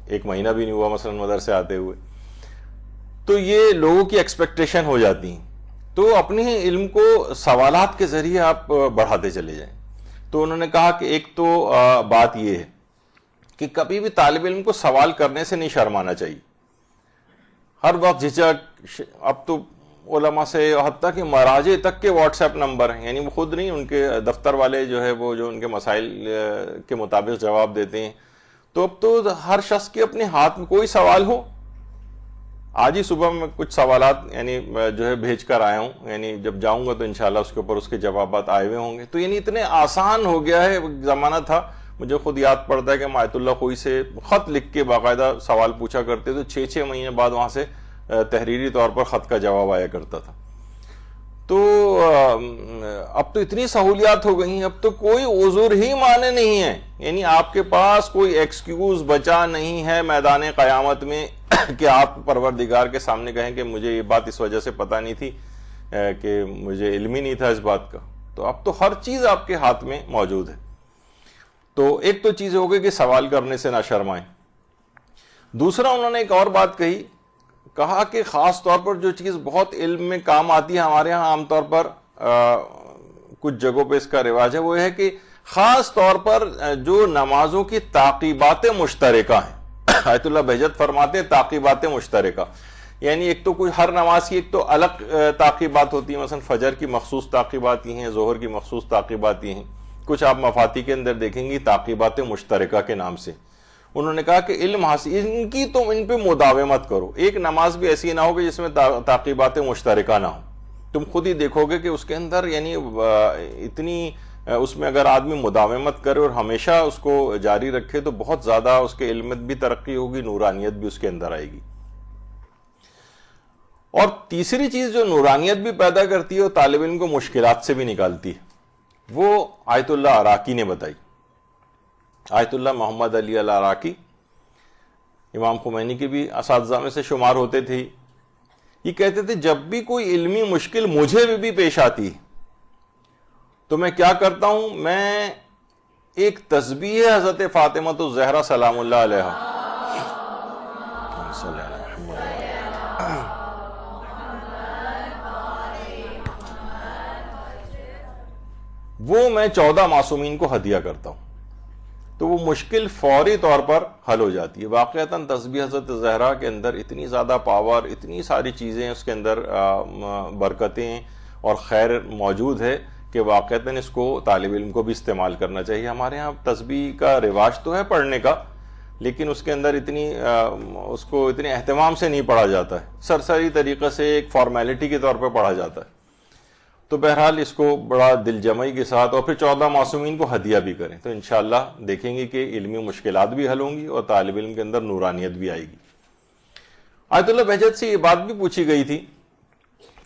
1 مہینہ بھی نہیں ہوا مثلا مدرسے آتے ہوئے. تو یہ لوگوں کی ایکسپیکٹیشن ہو جاتی ہیں. تو اپنے علم کو سوالات کے ذریعے آپ بڑھاتے چلے جائیں. تو انہوں نے کہا کہ ایک تو بات یہ ہے کہ کبھی بھی طالب علم کو سوال کرنے سے نہیں شرمانا چاہیے. ہر وقت جھجک, اب تو علماء سے حتیٰ کہ مراجع تک کے واٹس ایپ نمبر ہیں, یعنی وہ خود نہیں, ان کے دفتر والے جو ہے وہ جو ان کے مسائل کے مطابق جواب دیتے ہیں. تو اب تو ہر شخص کے اپنے ہاتھ میں کوئی سوال ہو, آج ہی صبح میں کچھ سوالات یعنی جو ہے بھیج کر آیا ہوں, یعنی جب جاؤں گا تو انشاءاللہ اس کے اوپر اس کے جوابات آئے ہوئے ہوں گے. تو یعنی اتنے آسان ہو گیا ہے. زمانہ تھا, مجھے خود یاد پڑتا ہے کہ آیت اللہ خوئی سے خط لکھ کے باقاعدہ سوال پوچھا کرتے تو 6 مہینے بعد وہاں سے تحریری طور پر خط کا جواب آیا کرتا تھا. تو اب تو اتنی سہولیات ہو گئی ہیں, اب تو کوئی عذر ہی مانے نہیں ہے, یعنی آپ کے پاس کوئی ایکسکیوز بچا نہیں ہے میدان قیامت میں کہ آپ پروردگار کے سامنے کہیں کہ مجھے یہ بات اس وجہ سے پتہ نہیں تھی کہ مجھے علم ہی نہیں تھا اس بات کا. تو اب تو ہر چیز آپ کے ہاتھ میں موجود ہے. تو ایک تو چیز ہو گئی کہ سوال کرنے سے نہ شرمائیں. دوسرا انہوں نے ایک اور بات کہا کہ خاص طور پر جو چیز بہت علم میں کام آتی ہے, ہمارے ہاں عام طور پر کچھ جگہوں پہ اس کا رواج ہے, وہ ہے کہ خاص طور پر جو نمازوں کی تعقیبات مشترکہ ہیں. آیت اللہ بہجت فرماتے ہیں تعقیبات مشترکہ, یعنی ایک تو کوئی ہر نماز کی ایک تو الگ تعقیبات ہوتی ہیں, مثلا فجر کی مخصوص تعقیبات ہی ہیں, ظہر کی مخصوص تعقیبات ہی ہیں, کچھ آپ مفاتی کے اندر دیکھیں گی تعقیبات مشترکہ کے نام سے. انہوں نے کہا کہ علم حاصل ان کی تم ان پہ مداومت کرو. ایک نماز بھی ایسی نہ ہو کہ جس میں تعقیبات مشترکہ نہ ہو. تم خود ہی دیکھو گے کہ اس کے اندر یعنی اتنی اس میں اگر آدمی مداومت کرے اور ہمیشہ اس کو جاری رکھے تو بہت زیادہ اس کے علم میں بھی ترقی ہوگی, نورانیت بھی اس کے اندر آئے گی. اور تیسری چیز جو نورانیت بھی پیدا کرتی ہے اور طالب علم کو مشکلات سے بھی نکالتی ہے, وہ آیت اللہ عراقی نے بتائی. آیت اللہ محمد علی العراقی امام خمینی کے بھی اساتذہ میں سے شمار ہوتے تھے. یہ کہتے تھے جب بھی کوئی علمی مشکل مجھے بھی پیش آتی تو میں کیا کرتا ہوں, میں ایک تسبیح حضرت فاطمہ الزہرا سلام اللہ علیہا وہ میں 14 معصومین کو ہدیہ کرتا ہوں, تو وہ مشکل فوری طور پر حل ہو جاتی ہے. واقعتاً تسبیح حضرت زہرا کے اندر اتنی زیادہ پاور, اتنی ساری چیزیں اس کے اندر برکتیں اور خیر موجود ہے کہ واقعتاً اس کو طالب علم کو بھی استعمال کرنا چاہیے. ہمارے ہاں تسبیح کا رواج تو ہے پڑھنے کا, لیکن اس کے اندر اس کو اتنے اہتمام سے نہیں پڑھا جاتا ہے, سرسری طریقے سے ایک فارمیلٹی کے طور پہ پڑھا جاتا ہے. تو بہرحال اس کو بڑا دل جمعی کے ساتھ اور پھر 14 معصومین کو ہدیہ بھی کریں تو انشاءاللہ دیکھیں گے کہ علمی مشکلات بھی حل ہوں گی اور طالب علم کے اندر نورانیت بھی آئے گی. آیت اللہ بہجت سے یہ بات بھی پوچھی گئی تھی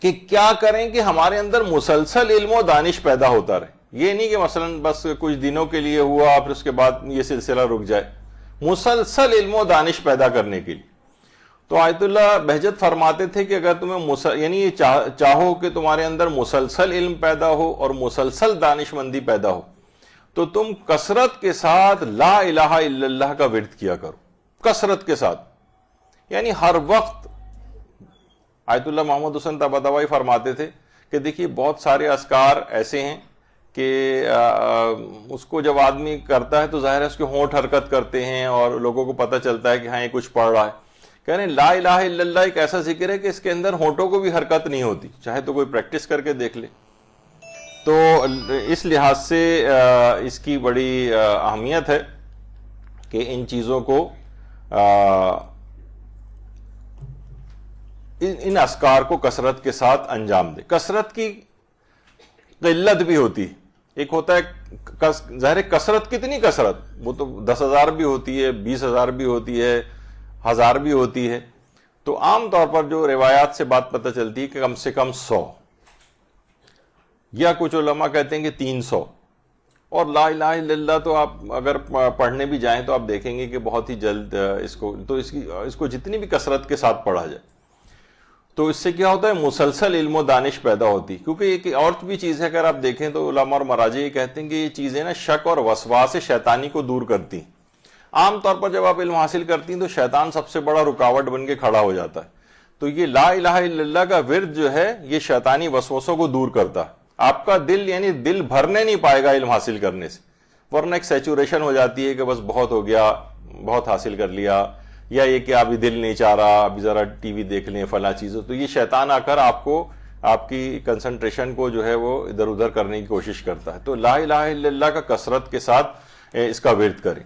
کہ کیا کریں کہ ہمارے اندر مسلسل علم و دانش پیدا ہوتا رہے. یہ نہیں کہ مثلا بس کچھ دنوں کے لیے ہوا پھر اس کے بعد یہ سلسلہ رک جائے, مسلسل علم و دانش پیدا کرنے کے لیے. تو آیت اللہ بہجت فرماتے تھے کہ اگر تمہیں یعنی یہ چاہو کہ تمہارے اندر مسلسل علم پیدا ہو اور مسلسل دانش مندی پیدا ہو تو تم کثرت کے ساتھ لا الہ الا اللہ کا ورد کیا کرو, کثرت کے ساتھ, یعنی ہر وقت. آیت اللہ محمد حسین طباطبائی فرماتے تھے کہ دیکھیے بہت سارے اذکار ایسے ہیں کہ اس کو جب آدمی کرتا ہے تو ظاہر ہے اس کے ہونٹ حرکت کرتے ہیں اور لوگوں کو پتہ چلتا ہے کہ ہاں یہ کچھ پڑھ رہا ہے. کہہ رہے ہیں لا الہ الا اللہ ایک ایسا ذکر ہے کہ اس کے اندر ہونٹوں کو بھی حرکت نہیں ہوتی, چاہے تو کوئی پریکٹس کر کے دیکھ لے. تو اس لحاظ سے اس کی بڑی اہمیت ہے کہ ان چیزوں کو ان اذکار کو کثرت کے ساتھ انجام دے. کثرت کی قلت بھی ہوتی ہے, ایک ہوتا ہے ظاہر کثرت, کتنی کثرت, وہ تو 10,000 بھی ہوتی ہے, 20,000 بھی ہوتی ہے, 1,000 بھی ہوتی ہے. تو عام طور پر جو روایات سے بات پتہ چلتی ہے کہ کم سے کم 100, یا کچھ علماء کہتے ہیں کہ 300, اور لا الہ الا اللہ تو آپ اگر پڑھنے بھی جائیں تو آپ دیکھیں گے کہ بہت ہی جلد اس کو جتنی بھی کثرت کے ساتھ پڑھا جائے تو اس سے کیا ہوتا ہے مسلسل علم و دانش پیدا ہوتی. کیونکہ ایک اور بھی چیز ہے, اگر آپ دیکھیں تو علماء اور مراجع یہ کہتے ہیں کہ یہ چیزیں نا شک اور وسواس شیطانی کو دور کرتی ہیں. عام طور پر جب آپ علم حاصل کرتی ہیں تو شیطان سب سے بڑا رکاوٹ بن کے کھڑا ہو جاتا ہے. تو یہ لا الہ الا اللہ کا ورد جو ہے یہ شیطانی وسوسوں کو دور کرتا ہے. آپ کا دل یعنی دل بھرنے نہیں پائے گا علم حاصل کرنے سے, ورنہ ایک سیچوریشن ہو جاتی ہے کہ بس بہت ہو گیا, بہت حاصل کر لیا, یا یہ کہ ابھی دل نہیں چاہ رہا, ابھی ذرا ٹی وی دیکھ لیں فلاں چیزوں. تو یہ شیطان آ کر آپ کی کنسنٹریشن کو جو ہے وہ ادھر ادھر کرنے کی کوشش کرتا ہے. تو لا الہ الا اللہ کا کثرت کے ساتھ اس کا ورد کریں.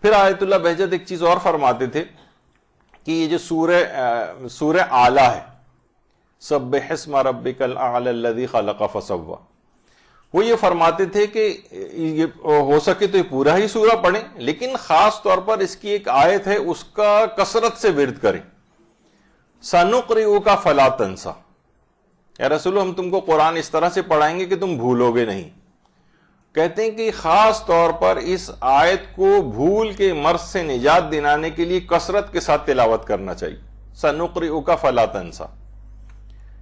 پھر آیت اللہ بہجت ایک چیز اور فرماتے تھے کہ یہ جو سورہ اعلیٰ ہے, سبح اسم ربک الاعلی الذی خلق فسوی, وہ یہ فرماتے تھے کہ یہ ہو سکے تو یہ پورا ہی سورہ پڑھیں, لیکن خاص طور پر اس کی ایک آیت ہے اس کا کثرت سے ورد کریں. سنقرئک فلا تنسیٰ, یا رسول ہم تم کو قرآن اس طرح سے پڑھائیں گے کہ تم بھولو گے نہیں. کہتے ہیں کہ خاص طور پر اس آیت کو بھول کے مرض سے نجات دلانے کے لیے کثرت کے ساتھ تلاوت کرنا چاہیے. سنقرئک فلا تنسیٰ,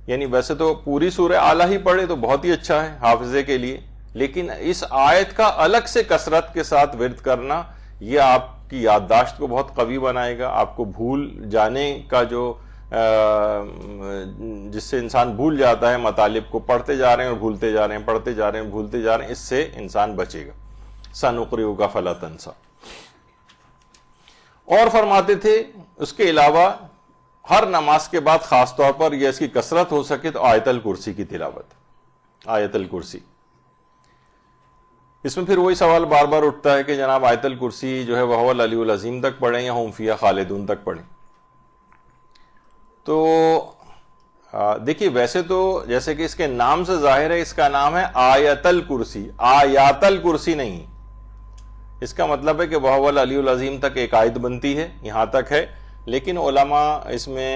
یعنی ویسے تو پوری سورہ اعلیٰ ہی پڑھے تو بہت ہی اچھا ہے حافظے کے لیے, لیکن اس آیت کا الگ سے کثرت کے ساتھ ورد کرنا یہ آپ کی یادداشت کو بہت قوی بنائے گا. آپ کو بھول جانے کا جو جس سے انسان بھول جاتا ہے مطالب کو, پڑھتے جا رہے ہیں اور بھولتے جا رہے ہیں, پڑھتے جا رہے ہیں بھولتے جا رہے ہیں, اس سے انسان بچے گا. سنقرئک فلا تنسیٰ. اور فرماتے تھے اس کے علاوہ ہر نماز کے بعد خاص طور پر یہ اس کی کثرت ہو سکے تو آیت الکرسی کی تلاوت. آیت الکرسی, اس میں پھر وہی سوال بار بار اٹھتا ہے کہ جناب آیت الکرسی جو ہے وہ العلی العظیم تک پڑھیں یا ہم فیہا خالدون تک پڑھیں. تو دیکھیے ویسے تو جیسے کہ اس کے نام سے ظاہر ہے اس کا نام ہے آیت الکرسی, آیات الکرسی نہیں. اس کا مطلب ہے کہ وہ العلی العظیم تک ایک آیت بنتی ہے, یہاں تک ہے. لیکن علماء اس میں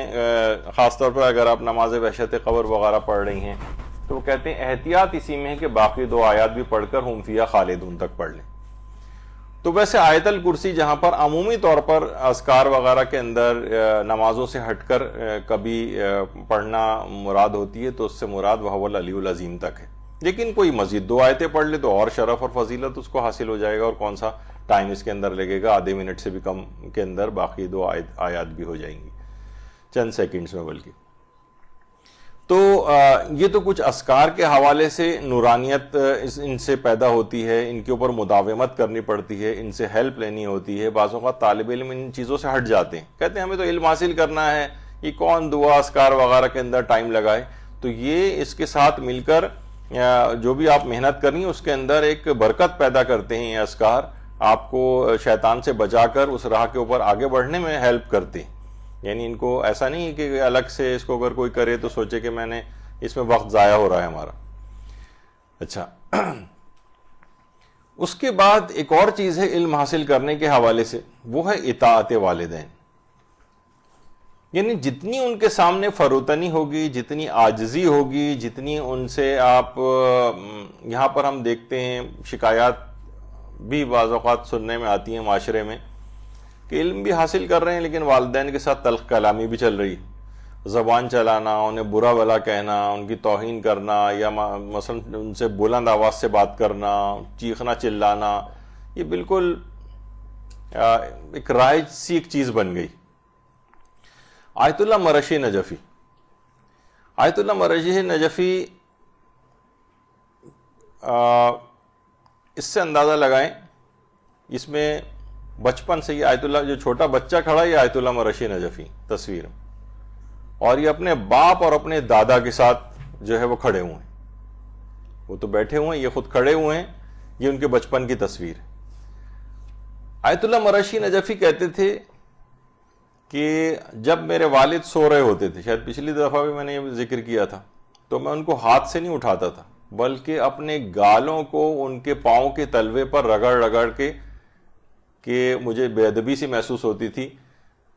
خاص طور پر اگر آپ نماز وحشت قبر وغیرہ پڑھ رہی ہیں تو وہ کہتے ہیں احتیاط اسی میں ہے کہ باقی 2 آیات بھی پڑھ کر ہم فیہا خالدون تک پڑھ لیں. تو ویسے آیت الکرسی جہاں پر عمومی طور پر اذکار وغیرہ کے اندر نمازوں سے ہٹ کر کبھی پڑھنا مراد ہوتی ہے تو اس سے مراد وہ العلی العظیم تک ہے. لیکن کوئی مزید 2 آیتیں پڑھ لے تو اور شرف اور فضیلت اس کو حاصل ہو جائے گا, اور کون سا ٹائم اس کے اندر لگے گا, آدھے منٹ سے بھی کم کے اندر باقی 2 آیات بھی ہو جائیں گی, چند سیکنڈز میں بلکہ. تو یہ تو کچھ اذکار کے حوالے سے نورانیت ان سے پیدا ہوتی ہے, ان کے اوپر مداومت کرنی پڑتی ہے, ان سے ہیلپ لینی ہوتی ہے. بعض اوقات طالب علم ان چیزوں سے ہٹ جاتے ہیں, کہتے ہیں ہمیں تو علم حاصل کرنا ہے, یہ کون دعا اذکار وغیرہ کے اندر ٹائم لگائے. تو یہ اس کے ساتھ مل کر جو بھی آپ محنت کرنی اس کے اندر ایک برکت پیدا کرتے ہیں. یہ اذکار آپ کو شیطان سے بچا کر اس راہ کے اوپر آگے بڑھنے میں ہیلپ کرتے ہیں. یعنی ان کو ایسا نہیں کہ الگ سے اس کو اگر کوئی کرے تو سوچے کہ میں نے اس میں وقت ضائع ہو رہا ہے ہمارا. اچھا, اس کے بعد ایک اور چیز ہے علم حاصل کرنے کے حوالے سے, وہ ہے اطاعت والدین. یعنی جتنی ان کے سامنے فروتنی ہوگی, جتنی عاجزی ہوگی, جتنی ان سے آپ یہاں پر ہم دیکھتے ہیں شکایات بھی بعض اوقات سننے میں آتی ہیں معاشرے میں کہ علم بھی حاصل کر رہے ہیں لیکن والدین کے ساتھ تلخ کلامی بھی چل رہی, زبان چلانا, انہیں برا بھلا کہنا, ان کی توہین کرنا, یا مثلا ان سے بلند آواز سے بات کرنا, چیخنا چلانا, یہ بالکل ایک رائج سی ایک چیز بن گئی. آیت اللہ مرشی نجفی, آیت اللہ مرشی نجفی اس سے اندازہ لگائیں, اس میں بچپن سے یہ آیت اللہ جو چھوٹا بچہ کھڑا ہے یہ آیت اللہ مرشی نجفی تصویر, اور یہ اپنے باپ اور اپنے دادا کے ساتھ جو ہے وہ کھڑے ہوئے ہیں. وہ تو بیٹھے ہوئے ہیں, یہ خود کھڑے ہوئے ہیں, یہ ان کے بچپن کی تصویر. آیت اللہ مرشی نجفی کہتے تھے کہ جب میرے والد سو رہے ہوتے تھے, شاید پچھلی دفعہ بھی میں نے یہ ذکر کیا تھا, تو میں ان کو ہاتھ سے نہیں اٹھاتا تھا بلکہ اپنے گالوں کو ان کے پاؤں کے تلوے پر رگڑ رگڑ کے, کہ مجھے بے ادبی سی محسوس ہوتی تھی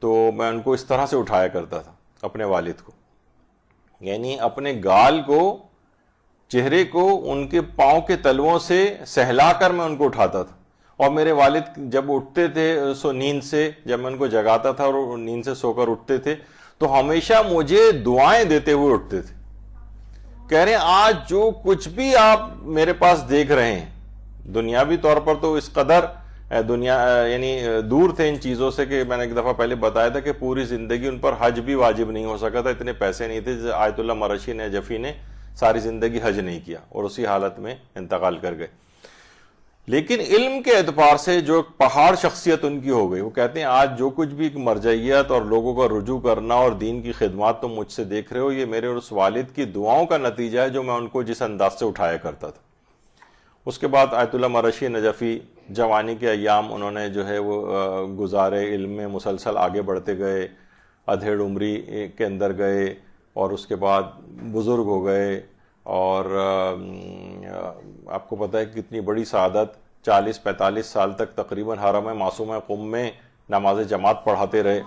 تو میں ان کو اس طرح سے اٹھایا کرتا تھا اپنے والد کو. یعنی اپنے گال کو چہرے کو ان کے پاؤں کے تلووں سے سہلا کر میں ان کو اٹھاتا تھا. اور میرے والد جب اٹھتے تھے نیند سے، جب میں ان کو جگاتا تھا اور نیند سے سو کر اٹھتے تھے تو ہمیشہ مجھے دعائیں دیتے ہوئے اٹھتے تھے. کہہ رہے ہیں آج جو کچھ بھی آپ میرے پاس دیکھ رہے ہیں، دنیاوی طور پر تو اس قدر دنیا یعنی دور تھے ان چیزوں سے کہ میں نے ایک دفعہ پہلے بتایا تھا کہ پوری زندگی ان پر حج بھی واجب نہیں ہو سکا تھا، اتنے پیسے نہیں تھے. آیت اللہ مرشی نجفی نے ساری زندگی حج نہیں کیا اور اسی حالت میں انتقال کر گئے. لیکن علم کے اعتبار سے جو پہاڑ شخصیت ان کی ہو گئی. وہ کہتے ہیں آج جو کچھ بھی مرجعیت اور لوگوں کا رجوع کرنا اور دین کی خدمات تم مجھ سے دیکھ رہے ہو، یہ میرے اور اس والد کی دعاؤں کا نتیجہ ہے جو میں ان کو جس انداز سے اٹھایا کرتا تھا. اس کے بعد آیت اللہ مرشی نجفی جوانی کے ایام انہوں نے جو ہے وہ گزارے، علم میں مسلسل آگے بڑھتے گئے، ادھیڑ عمری کے اندر گئے اور اس کے بعد بزرگ ہو گئے. اور آپ کو پتہ ہے کہ کتنی بڑی سعادت، 40-45 سال تک تقریباً حرم معصومہ قم میں نماز جماعت پڑھاتے رہے.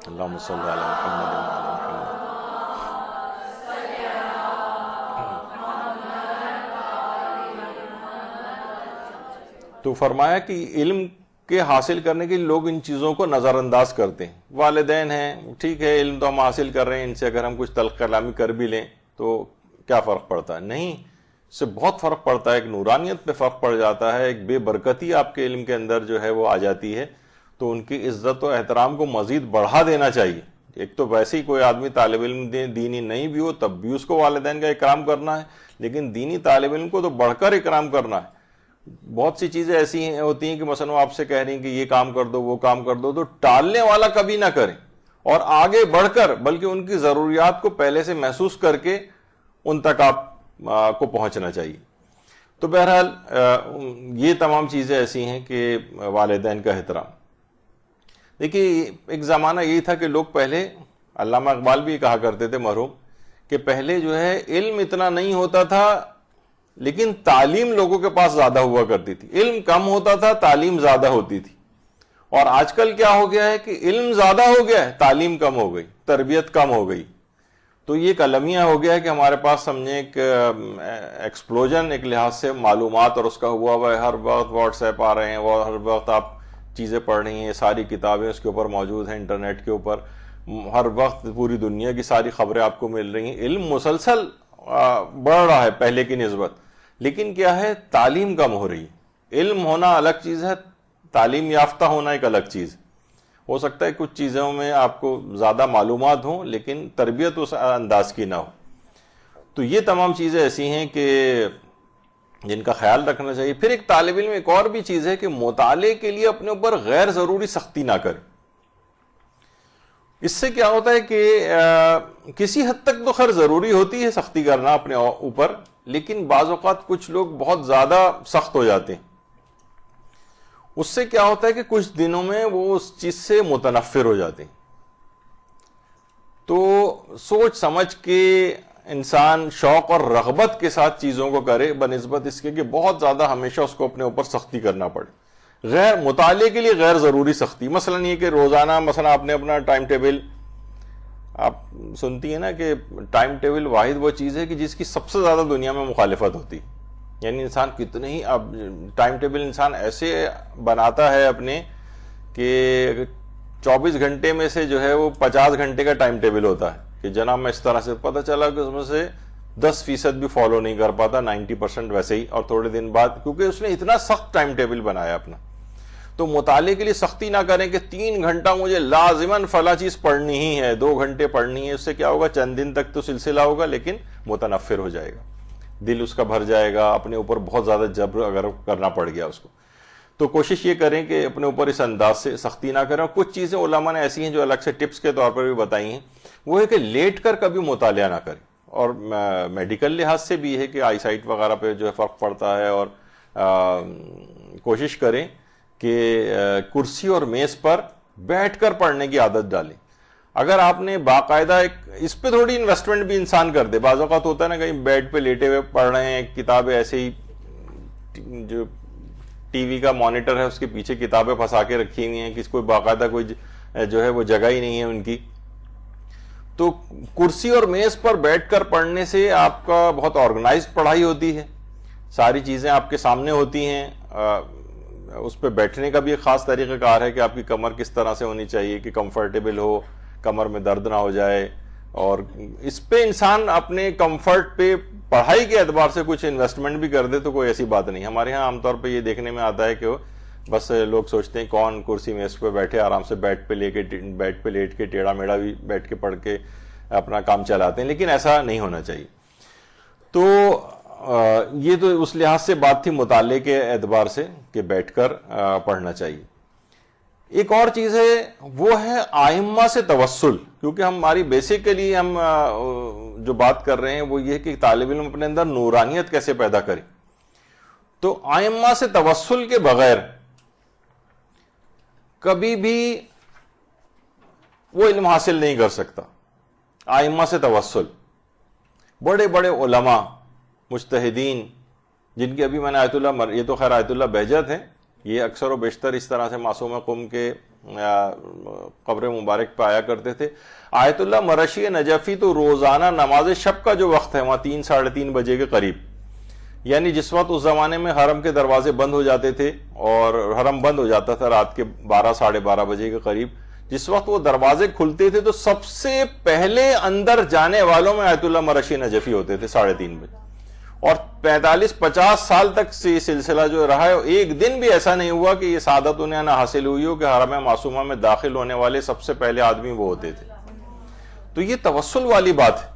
اللہم صلی علی محمد وعلی محمد. تو فرمایا کہ علم کے حاصل کرنے کے لیے لوگ ان چیزوں کو نظر انداز کرتے ہیں. والدین ہیں، ٹھیک ہے علم تو ہم حاصل کر رہے ہیں، ان سے اگر ہم کچھ تلخ کلامی کر بھی لیں تو کیا فرق پڑتا ہے؟ نہیں، اس سے بہت فرق پڑتا ہے. ایک نورانیت پہ فرق پڑ جاتا ہے، ایک بے برکتی آپ کے علم کے اندر جو ہے وہ آ جاتی ہے. تو ان کی عزت و احترام کو مزید بڑھا دینا چاہیے. ایک تو ویسے ہی کوئی آدمی طالب علم دینی نہیں بھی ہو تب بھی اس کو والدین کا اکرام کرنا ہے، لیکن دینی طالب علم کو تو بڑھ کر اکرام کرنا ہے. بہت سی چیزیں ایسی ہوتی ہیں کہ مثلا وہ آپ سے کہہ رہی ہیں کہ یہ کام کر دو وہ کام کر دو، تو ٹالنے والا کبھی نہ کریں اور آگے بڑھ کر بلکہ ان کی ضروریات کو پہلے سے محسوس کر کے ان تک آپ کو پہنچنا چاہیے. تو بہرحال یہ تمام چیزیں ایسی ہیں کہ والدین کا احترام. دیکھیے ایک زمانہ یہی تھا کہ لوگ پہلے، علامہ اقبال بھی کہا کرتے تھے مرحوم، کہ پہلے جو ہے علم اتنا نہیں ہوتا تھا لیکن تعلیم لوگوں کے پاس زیادہ ہوا کرتی تھی. علم کم ہوتا تھا، تعلیم زیادہ ہوتی تھی. اور آج کل کیا ہو گیا ہے کہ علم زیادہ ہو گیا ہے، تعلیم کم ہو گئی، تربیت کم ہو گئی. تو یہ ایک المیہ ہو گیا ہے کہ ہمارے پاس سمجھیں ایک ایکسپلوژن ایک لحاظ سے معلومات اور اس کا ہوا ہے. ہر وقت واٹس ایپ آ رہے ہیں، وہ ہر وقت آپ چیزیں پڑھ رہی ہیں، ساری کتابیں اس کے اوپر موجود ہیں، انٹرنیٹ کے اوپر ہر وقت پوری دنیا کی ساری خبریں آپ کو مل رہی ہیں. علم مسلسل بڑھ رہا ہے پہلے کی نسبت، لیکن کیا ہے تعلیم کم ہو رہی ہے. علم ہونا الگ چیز ہے، تعلیم یافتہ ہونا ایک الگ چیز. ہو سکتا ہے کچھ چیزوں میں آپ کو زیادہ معلومات ہوں لیکن تربیت اس انداز کی نہ ہو. تو یہ تمام چیزیں ایسی ہیں کہ جن کا خیال رکھنا چاہیے. پھر ایک طالب علم ایک اور بھی چیز ہے کہ مطالعے کے لیے اپنے اوپر غیر ضروری سختی نہ کرے. اس سے کیا ہوتا ہے کہ کسی حد تک تو خیر ضروری ہوتی ہے سختی کرنا اپنے اوپر، لیکن بعض اوقات کچھ لوگ بہت زیادہ سخت ہو جاتے ہیں. اس سے کیا ہوتا ہے کہ کچھ دنوں میں وہ اس چیز سے متنفر ہو جاتے ہیں. تو سوچ سمجھ کے انسان شوق اور رغبت کے ساتھ چیزوں کو کرے بنسبت اس کے کہ بہت زیادہ ہمیشہ اس کو اپنے اوپر سختی کرنا پڑے. غیر مطالعے کے لیے غیر ضروری سختی، مثلا یہ کہ روزانہ مثلا آپ نے اپنا ٹائم ٹیبل، آپ سنتی ہیں نا کہ ٹائم ٹیبل واحد وہ چیز ہے کہ جس کی سب سے زیادہ دنیا میں مخالفت ہوتی. یعنی انسان کتنے ہی اب ٹائم ٹیبل انسان ایسے بناتا ہے اپنے کہ 24 گھنٹے میں سے جو ہے وہ 50 گھنٹے کا ٹائم ٹیبل ہوتا ہے کہ جناب میں اس طرح سے، پتہ چلا کہ اس میں سے 10% بھی فالو نہیں کر پاتا، 90% ویسے ہی. اور تھوڑے دن بعد کیونکہ اس نے اتنا سخت ٹائم ٹیبل بنایا اپنا. تو مطالعے کے لیے سختی نہ کریں کہ 3 گھنٹہ مجھے لازماً فلاں چیز پڑھنی ہی ہے، 2 گھنٹے پڑھنی ہے. اس سے کیا ہوگا، چند دن تک تو سلسلہ ہوگا لیکن متنفر ہو جائے گا، دل اس کا بھر جائے گا، اپنے اوپر بہت زیادہ جبر اگر کرنا پڑ گیا اس کو. تو کوشش یہ کریں کہ اپنے اوپر اس انداز سے سختی نہ کریں. اور کچھ چیزیں علماء نے ایسی ہیں جو الگ سے ٹپس کے طور پر بھی بتائی ہیں، وہ ہے کہ لیٹ کر کبھی مطالعہ نہ کریں. اور میڈیکل لحاظ سے بھی ہے کہ آئی سائٹ وغیرہ پہ جو ہے فرق پڑتا ہے. اور کوشش کریں کہ کرسی اور میز پر بیٹھ کر پڑھنے کی عادت ڈالیں. اگر آپ نے باقاعدہ ایک اس پہ تھوڑی انویسٹمنٹ بھی انسان کر دے. بعض اوقات ہوتا ہے نا کہیں بیڈ پہ لیٹے ہوئے پڑھ رہے ہیں کتابیں، ایسے ہی جو ٹی وی کا مانیٹر ہے اس کے پیچھے کتابیں پھنسا کے رکھی ہوئی ہیں، کسی کوئی باقاعدہ کوئی جو ہے وہ جگہ ہی نہیں ہے ان کی. تو کرسی اور میز پر بیٹھ کر پڑھنے سے آپ کا بہت آرگنائزڈ پڑھائی ہوتی ہے، ساری چیزیں آپ کے سامنے ہوتی ہیں. اس پہ بیٹھنے کا بھی ایک خاص طریقہ کار ہے کہ آپ کی کمر کس طرح سے ہونی چاہیے کہ کمفرٹیبل ہو، کمر میں درد نہ ہو جائے. اور اس پہ انسان اپنے کمفرٹ پہ پڑھائی کے اعتبار سے کچھ انویسٹمنٹ بھی کر دے تو کوئی ایسی بات نہیں. ہمارے ہاں عام طور پہ یہ دیکھنے میں آتا ہے کہ بس لوگ سوچتے ہیں کون کرسی میز پہ بیٹھے آرام سے بیڈ پہ لیٹ کے ٹیڑھا میڑھا بھی بیٹھ کے پڑھ کے اپنا کام چلاتے ہیں، لیکن ایسا نہیں ہونا چاہیے. تو یہ تو اس لحاظ سے بات تھی مطالعے کے اعتبار سے کہ بیٹھ کر پڑھنا چاہیے. ایک اور چیز ہے وہ ہے ائمہ سے توسل، کیونکہ ہماری بیسیکلی ہم جو بات کر رہے ہیں وہ یہ کہ طالب علم اپنے اندر نورانیت کیسے پیدا کرے. تو ائمہ سے توسل کے بغیر کبھی بھی وہ علم حاصل نہیں کر سکتا. ائمہ سے توسل، بڑے بڑے علماء مجتہدین جن کی ابھی میں نے آیت اللہ، یہ تو خیر آیت اللہ بہجت ہیں، یہ اکثر و بیشتر اس طرح سے معصوم قم کے قبر مبارک پہ آیا کرتے تھے. آیت اللہ مرشی نجفی تو روزانہ نماز شب کا جو وقت ہے وہاں 3 ساڑھے 3 بجے کے قریب، یعنی جس وقت اس زمانے میں حرم کے دروازے بند ہو جاتے تھے اور حرم بند ہو جاتا تھا رات کے 12 ساڑھے 12 بجے کے قریب، جس وقت وہ دروازے کھلتے تھے تو سب سے پہلے اندر جانے والوں میں آیت اللہ مرشی نجفی ہوتے تھے 3:30 بجے. اور 45-50 سال تک یہ سلسلہ جو رہا ہے، ایک دن بھی ایسا نہیں ہوا کہ یہ سعادت انہیں نہ حاصل ہوئی ہو کہ حرم معصومہ میں داخل ہونے والے سب سے پہلے آدمی وہ ہوتے تھے. تو یہ توسل والی بات ہے،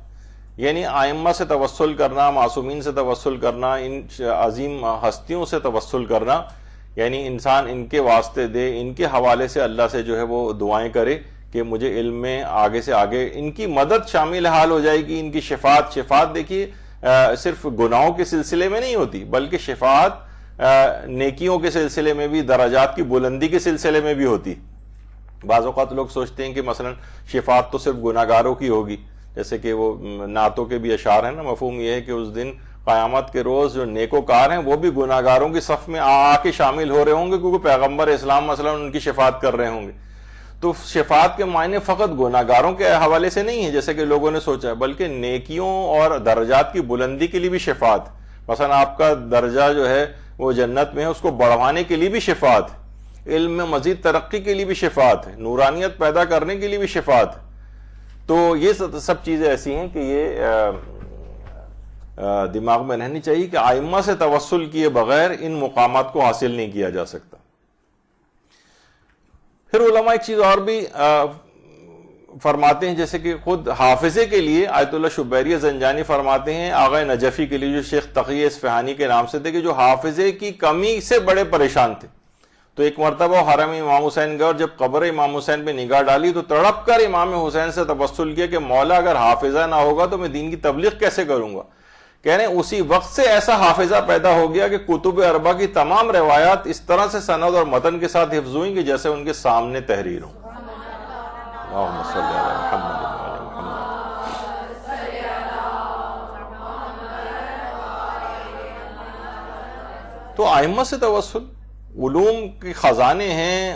یعنی ائمہ سے توسل کرنا، معصومین سے توسل کرنا، ان عظیم ہستیوں سے توسل کرنا، یعنی انسان ان کے واسطے دے، ان کے حوالے سے اللہ سے جو ہے وہ دعائیں کرے کہ مجھے علم میں آگے سے آگے ان کی مدد شامل حال ہو جائے گی. ان کی شفاعت دیکھیے صرف گناہوں کے سلسلے میں نہیں ہوتی، بلکہ شفاعت نیکیوں کے سلسلے میں بھی، درجات کی بلندی کے سلسلے میں بھی ہوتی. بعض اوقات لوگ سوچتے ہیں کہ مثلا شفاعت تو صرف گناہگاروں کی ہوگی، جیسے کہ وہ نعتوں کے بھی اشعار ہیں نا، مفہوم یہ ہے کہ اس دن قیامت کے روز جو نیکوکار ہیں وہ بھی گناہگاروں کی صف میں آ کے شامل ہو رہے ہوں گے، کیونکہ پیغمبر اسلام مثلا ان کی شفاعت کر رہے ہوں گے. تو شفاعت کے معنی فقط گناہگاروں کے حوالے سے نہیں ہے جیسے کہ لوگوں نے سوچا ہے، بلکہ نیکیوں اور درجات کی بلندی کے لیے بھی شفاعت. مثلا آپ کا درجہ جو ہے وہ جنت میں ہے، اس کو بڑھوانے کے لیے بھی شفاعت، علم میں مزید ترقی کے لیے بھی شفاعت ہے، نورانیت پیدا کرنے کے لیے بھی شفاعت. تو یہ سب چیزیں ایسی ہیں کہ یہ دماغ میں رہنی چاہیے کہ ائمہ سے توسل کیے بغیر ان مقامات کو حاصل نہیں کیا جا سکتا. پھر علماء ایک چیز اور بھی فرماتے ہیں، جیسے کہ خود حافظے کے لیے آیت اللہ شبیری زنجانی فرماتے ہیں آغا نجفی کے لیے جو شیخ تقی اصفہانی کے نام سے تھے کہ جو حافظے کی کمی سے بڑے پریشان تھے. تو ایک مرتبہ حرم امام حسین گئے اور جب قبر امام حسین پہ نگاہ ڈالی تو تڑپ کر امام حسین سے توسل کیا کہ مولا اگر حافظہ نہ ہوگا تو میں دین کی تبلیغ کیسے کروں گا. کہہ رہے ہیں اسی وقت سے ایسا حافظہ پیدا ہو گیا کہ کتب اربع کی تمام روایات اس طرح سے سند اور متن کے ساتھ حفظ ہوئیں کہ جیسے ان کے سامنے تحریر ہو. اللہم صلی علی محمد وعلی محمد. تو ائمہ سے توسل، علوم کے خزانے ہیں،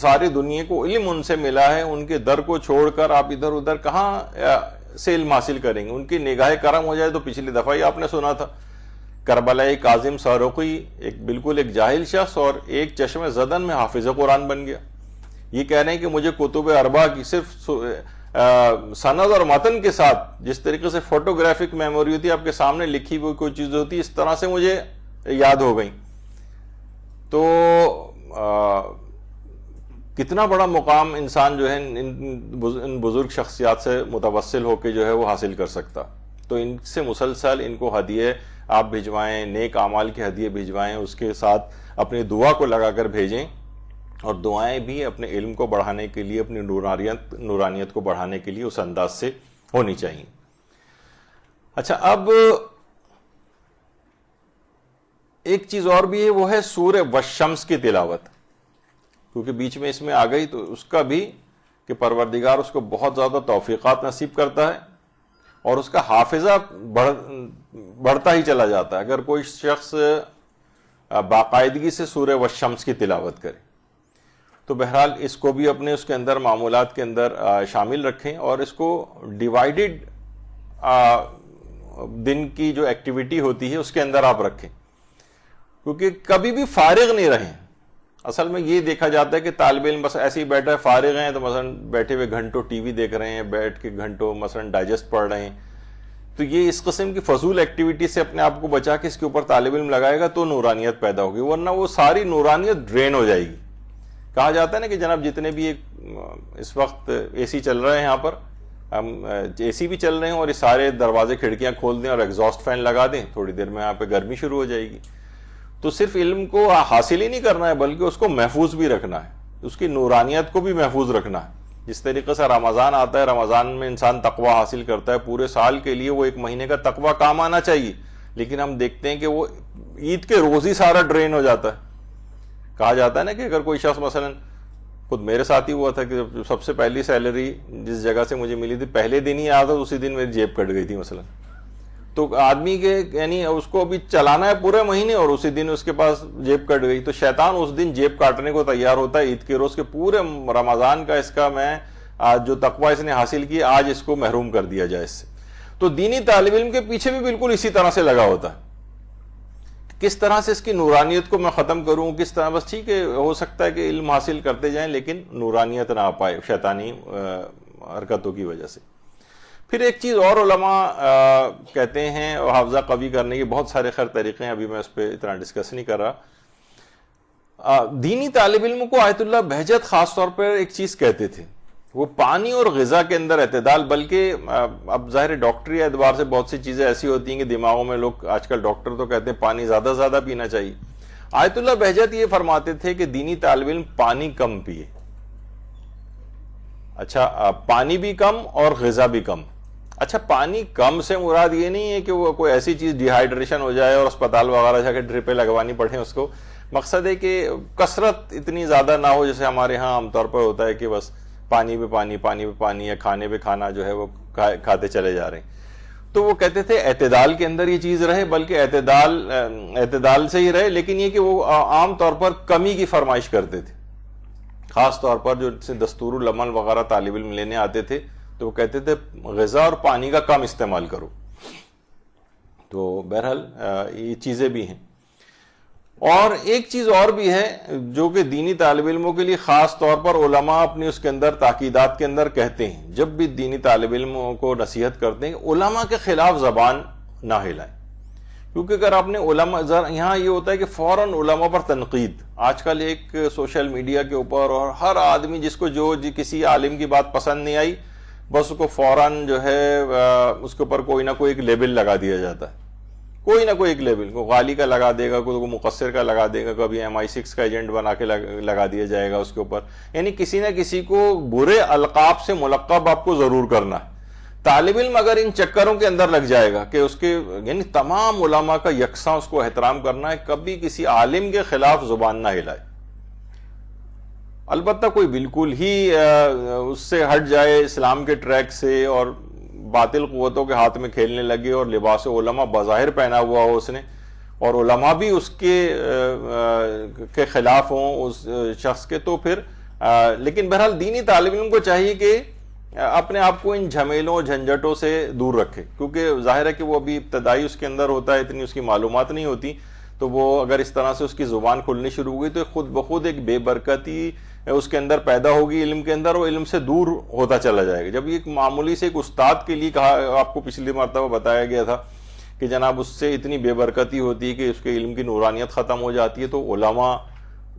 ساری دنیا کو علم ان سے ملا ہے، ان کے در کو چھوڑ کر آپ ادھر ادھر کہاں سے علم حاصل کریں گے. ان کی نگاہ کرم ہو جائے تو پچھلی دفعہ ہی آپ نے سنا تھا کربلا کاظم سہرقی بالکل ایک جاہل شخص اور ایک چشم زدن میں حافظ قرآن بن گیا. یہ کہہ رہے ہیں کہ مجھے کتب اربع کی صرف سند اور متن کے ساتھ جس طریقے سے فوٹوگرافک میموری ہوتی ہے، آپ کے سامنے لکھی ہوئی کوئی چیز ہوتی ہے، اس طرح سے مجھے یاد ہو گئی. تو کتنا بڑا مقام انسان جو ہے ان بزرگ شخصیات سے متوسل ہو کے جو ہے وہ حاصل کر سکتا. تو ان سے مسلسل ان کو ہدیے آپ بھجوائیں، نیک اعمال کے ہدیے بھجوائیں، اس کے ساتھ اپنی دعا کو لگا کر بھیجیں، اور دعائیں بھی اپنے علم کو بڑھانے کے لیے، اپنی نورانیت کو بڑھانے کے لیے اس انداز سے ہونی چاہیے. اچھا، اب ایک چیز اور بھی ہے، وہ ہے سورہ والشمس کی تلاوت، کیونکہ بیچ میں اس میں آ گئی تو اس کا بھی کہ پروردگار اس کو بہت زیادہ توفیقات نصیب کرتا ہے اور اس کا حافظہ بڑھتا ہی چلا جاتا ہے اگر کوئی شخص باقاعدگی سے سورہ والشمس کی تلاوت کرے. تو بہرحال اس کو بھی اپنے اس کے اندر معمولات کے اندر شامل رکھیں، اور اس کو ڈیوائیڈڈ دن کی جو ایکٹیویٹی ہوتی ہے اس کے اندر آپ رکھیں، کیونکہ کبھی بھی فارغ نہیں رہیں۔ اصل میں یہ دیکھا جاتا ہے کہ طالب علم بس ایسے ہی بیٹھا ہے، فارغ ہیں تو مثلا بیٹھے ہوئے گھنٹوں ٹی وی دیکھ رہے ہیں، بیٹھ کے گھنٹوں مثلا ڈائجسٹ پڑھ رہے ہیں، تو یہ اس قسم کی فضول ایکٹیویٹی سے اپنے آپ کو بچا کے اس کے اوپر طالب علم لگائے گا تو نورانیت پیدا ہوگی، ورنہ وہ ساری نورانیت ڈرین ہو جائے گی۔ کہا جاتا ہے نا کہ جناب جتنے بھی اس وقت اے سی چل رہے ہیں، یہاں پر ہم اے سی بھی چل رہے ہیں اور یہ سارے دروازے کھڑکیاں کھول دیں اور ایگزاسٹ فین لگا دیں، تھوڑی دیر میں یہاں پہ گرمی شروع ہو جائے گی۔ تو صرف علم کو حاصل ہی نہیں کرنا ہے بلکہ اس کو محفوظ بھی رکھنا ہے، اس کی نورانیت کو بھی محفوظ رکھنا ہے۔ جس طریقے سے رمضان آتا ہے، رمضان میں انسان تقوی حاصل کرتا ہے، پورے سال کے لیے وہ ایک مہینے کا تقوی کام آنا چاہیے، لیکن ہم دیکھتے ہیں کہ وہ عید کے روز ہی سارا ڈرین ہو جاتا ہے۔ کہا جاتا ہے نا کہ اگر کوئی شخص مثلا، خود میرے ساتھ ہی ہوا تھا کہ سب سے پہلی سیلری جس جگہ سے مجھے ملی تھی پہلے دن ہی آیا تھا، اسی دن میری جیب کٹ گئی تھی مثلا۔ تو آدمی کے یعنی اس کو ابھی چلانا ہے پورے مہینے اور اسی دن اس کے پاس جیب کٹ گئی، تو شیطان اس دن جیب کاٹنے کو تیار ہوتا ہے عید کے روز کے پورے رمضان کا، اس کا میں آج جو تقوی اس نے حاصل کی آج اس کو محروم کر دیا جائے اس سے۔ تو دینی طالب علم کے پیچھے بھی بالکل اسی طرح سے لگا ہوتا ہے، کس طرح سے اس کی نورانیت کو میں ختم کروں، کس طرح، بس ٹھیک ہے ہو سکتا ہے کہ علم حاصل کرتے جائیں لیکن نورانیت نہ آ پائے شیطانی حرکتوں کی وجہ سے۔ پھر ایک چیز اور علماء کہتے ہیں، حافظہ قوی کرنے کے بہت سارے خیر طریقے ہیں، ابھی میں اس پہ اتنا ڈسکس نہیں کر رہا۔ دینی طالب علم کو آیت اللہ بہجت خاص طور پر ایک چیز کہتے تھے، وہ پانی اور غذا کے اندر اعتدال، بلکہ اب ظاہر ڈاکٹری اعتبار سے بہت سی چیزیں ایسی ہوتی ہیں کہ دماغوں میں لوگ آج کل ڈاکٹر تو کہتے ہیں پانی زیادہ زیادہ پینا چاہیے، آیت اللہ بہجت یہ فرماتے تھے کہ دینی طالب علم پانی کم پیے۔ اچھا، پانی بھی کم اور غذا بھی کم۔ اچھا، پانی کم سے مراد یہ نہیں ہے کہ وہ کوئی ایسی چیز ڈی ہائیڈریشن ہو جائے اور اسپتال وغیرہ جا کے ڈرپیں لگوانی پڑیں اس کو، مقصد ہے کہ کثرت اتنی زیادہ نہ ہو جیسے ہمارے ہاں عام طور پر ہوتا ہے کہ بس پانی پہ پانی، پانی پہ پانی، یا کھانے پہ کھانا جو ہے وہ کھاتے چلے جا رہے ہیں۔ تو وہ کہتے تھے اعتدال کے اندر یہ چیز رہے، بلکہ اعتدال سے ہی رہے، لیکن یہ کہ وہ عام طور پر کمی کی فرمائش کرتے تھے، خاص طور پر جو دستور العمل وغیرہ طالب علم لینے آتے تھے تو وہ کہتے تھے غذا اور پانی کا کم استعمال کرو۔ تو بہرحال یہ چیزیں بھی ہیں۔ اور ایک چیز اور بھی ہے جو کہ دینی طالب علموں کے لیے خاص طور پر علماء اپنی اس کے اندر تاکیدات کے اندر کہتے ہیں، جب بھی دینی طالب علموں کو نصیحت کرتے ہیں علماء کے خلاف زبان نہ ہلائیں، کیونکہ اگر آپ نے علماء، یہاں یہ ہوتا ہے کہ فوراً علماء پر تنقید، آج کل ایک سوشل میڈیا کے اوپر، اور ہر آدمی جس کو جو کسی عالم کی بات پسند نہیں آئی بس اس کو فوراً جو ہے اس کے اوپر کوئی نہ کوئی ایک لیبل لگا دیا جاتا ہے، کوئی نہ کوئی ایک لیبل، کوئی غالی کا لگا دے گا، کوئی مقصر کا لگا دے گا، کبھی MI6 کا ایجنٹ بنا کے لگا دیا جائے گا اس کے اوپر، یعنی کسی نہ کسی کو برے القاب سے ملقب آپ کو ضرور کرنا ہے۔ طالب علم اگر ان چکروں کے اندر لگ جائے گا کہ اس کے یعنی تمام علماء کا یکساں اس کو احترام کرنا ہے، کبھی کسی عالم کے خلاف زبان نہ ہلائے۔ البتہ کوئی بالکل ہی اس سے ہٹ جائے اسلام کے ٹریک سے اور باطل قوتوں کے ہاتھ میں کھیلنے لگے اور لباس علماء بظاہر پہنا ہوا ہو اس نے، اور علماء بھی اس کے خلاف ہوں اس شخص کے، تو پھر لیکن بہرحال دینی طالب علم کو چاہیے کہ اپنے آپ کو ان جھمیلوں جھنجھٹوں سے دور رکھے، کیونکہ ظاہر ہے کہ وہ ابھی ابتدائی اس کے اندر ہوتا ہے، اتنی اس کی معلومات نہیں ہوتی، تو وہ اگر اس طرح سے اس کی زبان کھلنی شروع ہوگی تو خود بخود ایک بے برکتی اس کے اندر پیدا ہوگی علم کے اندر، وہ علم سے دور ہوتا چلا جائے گا۔ جب یہ ایک معمولی سے ایک استاد کے لیے کہا، آپ کو پچھلی مرتبہ بتایا گیا تھا کہ جناب اس سے اتنی بے برکتی ہوتی ہے کہ اس کے علم کی نورانیت ختم ہو جاتی ہے، تو علماء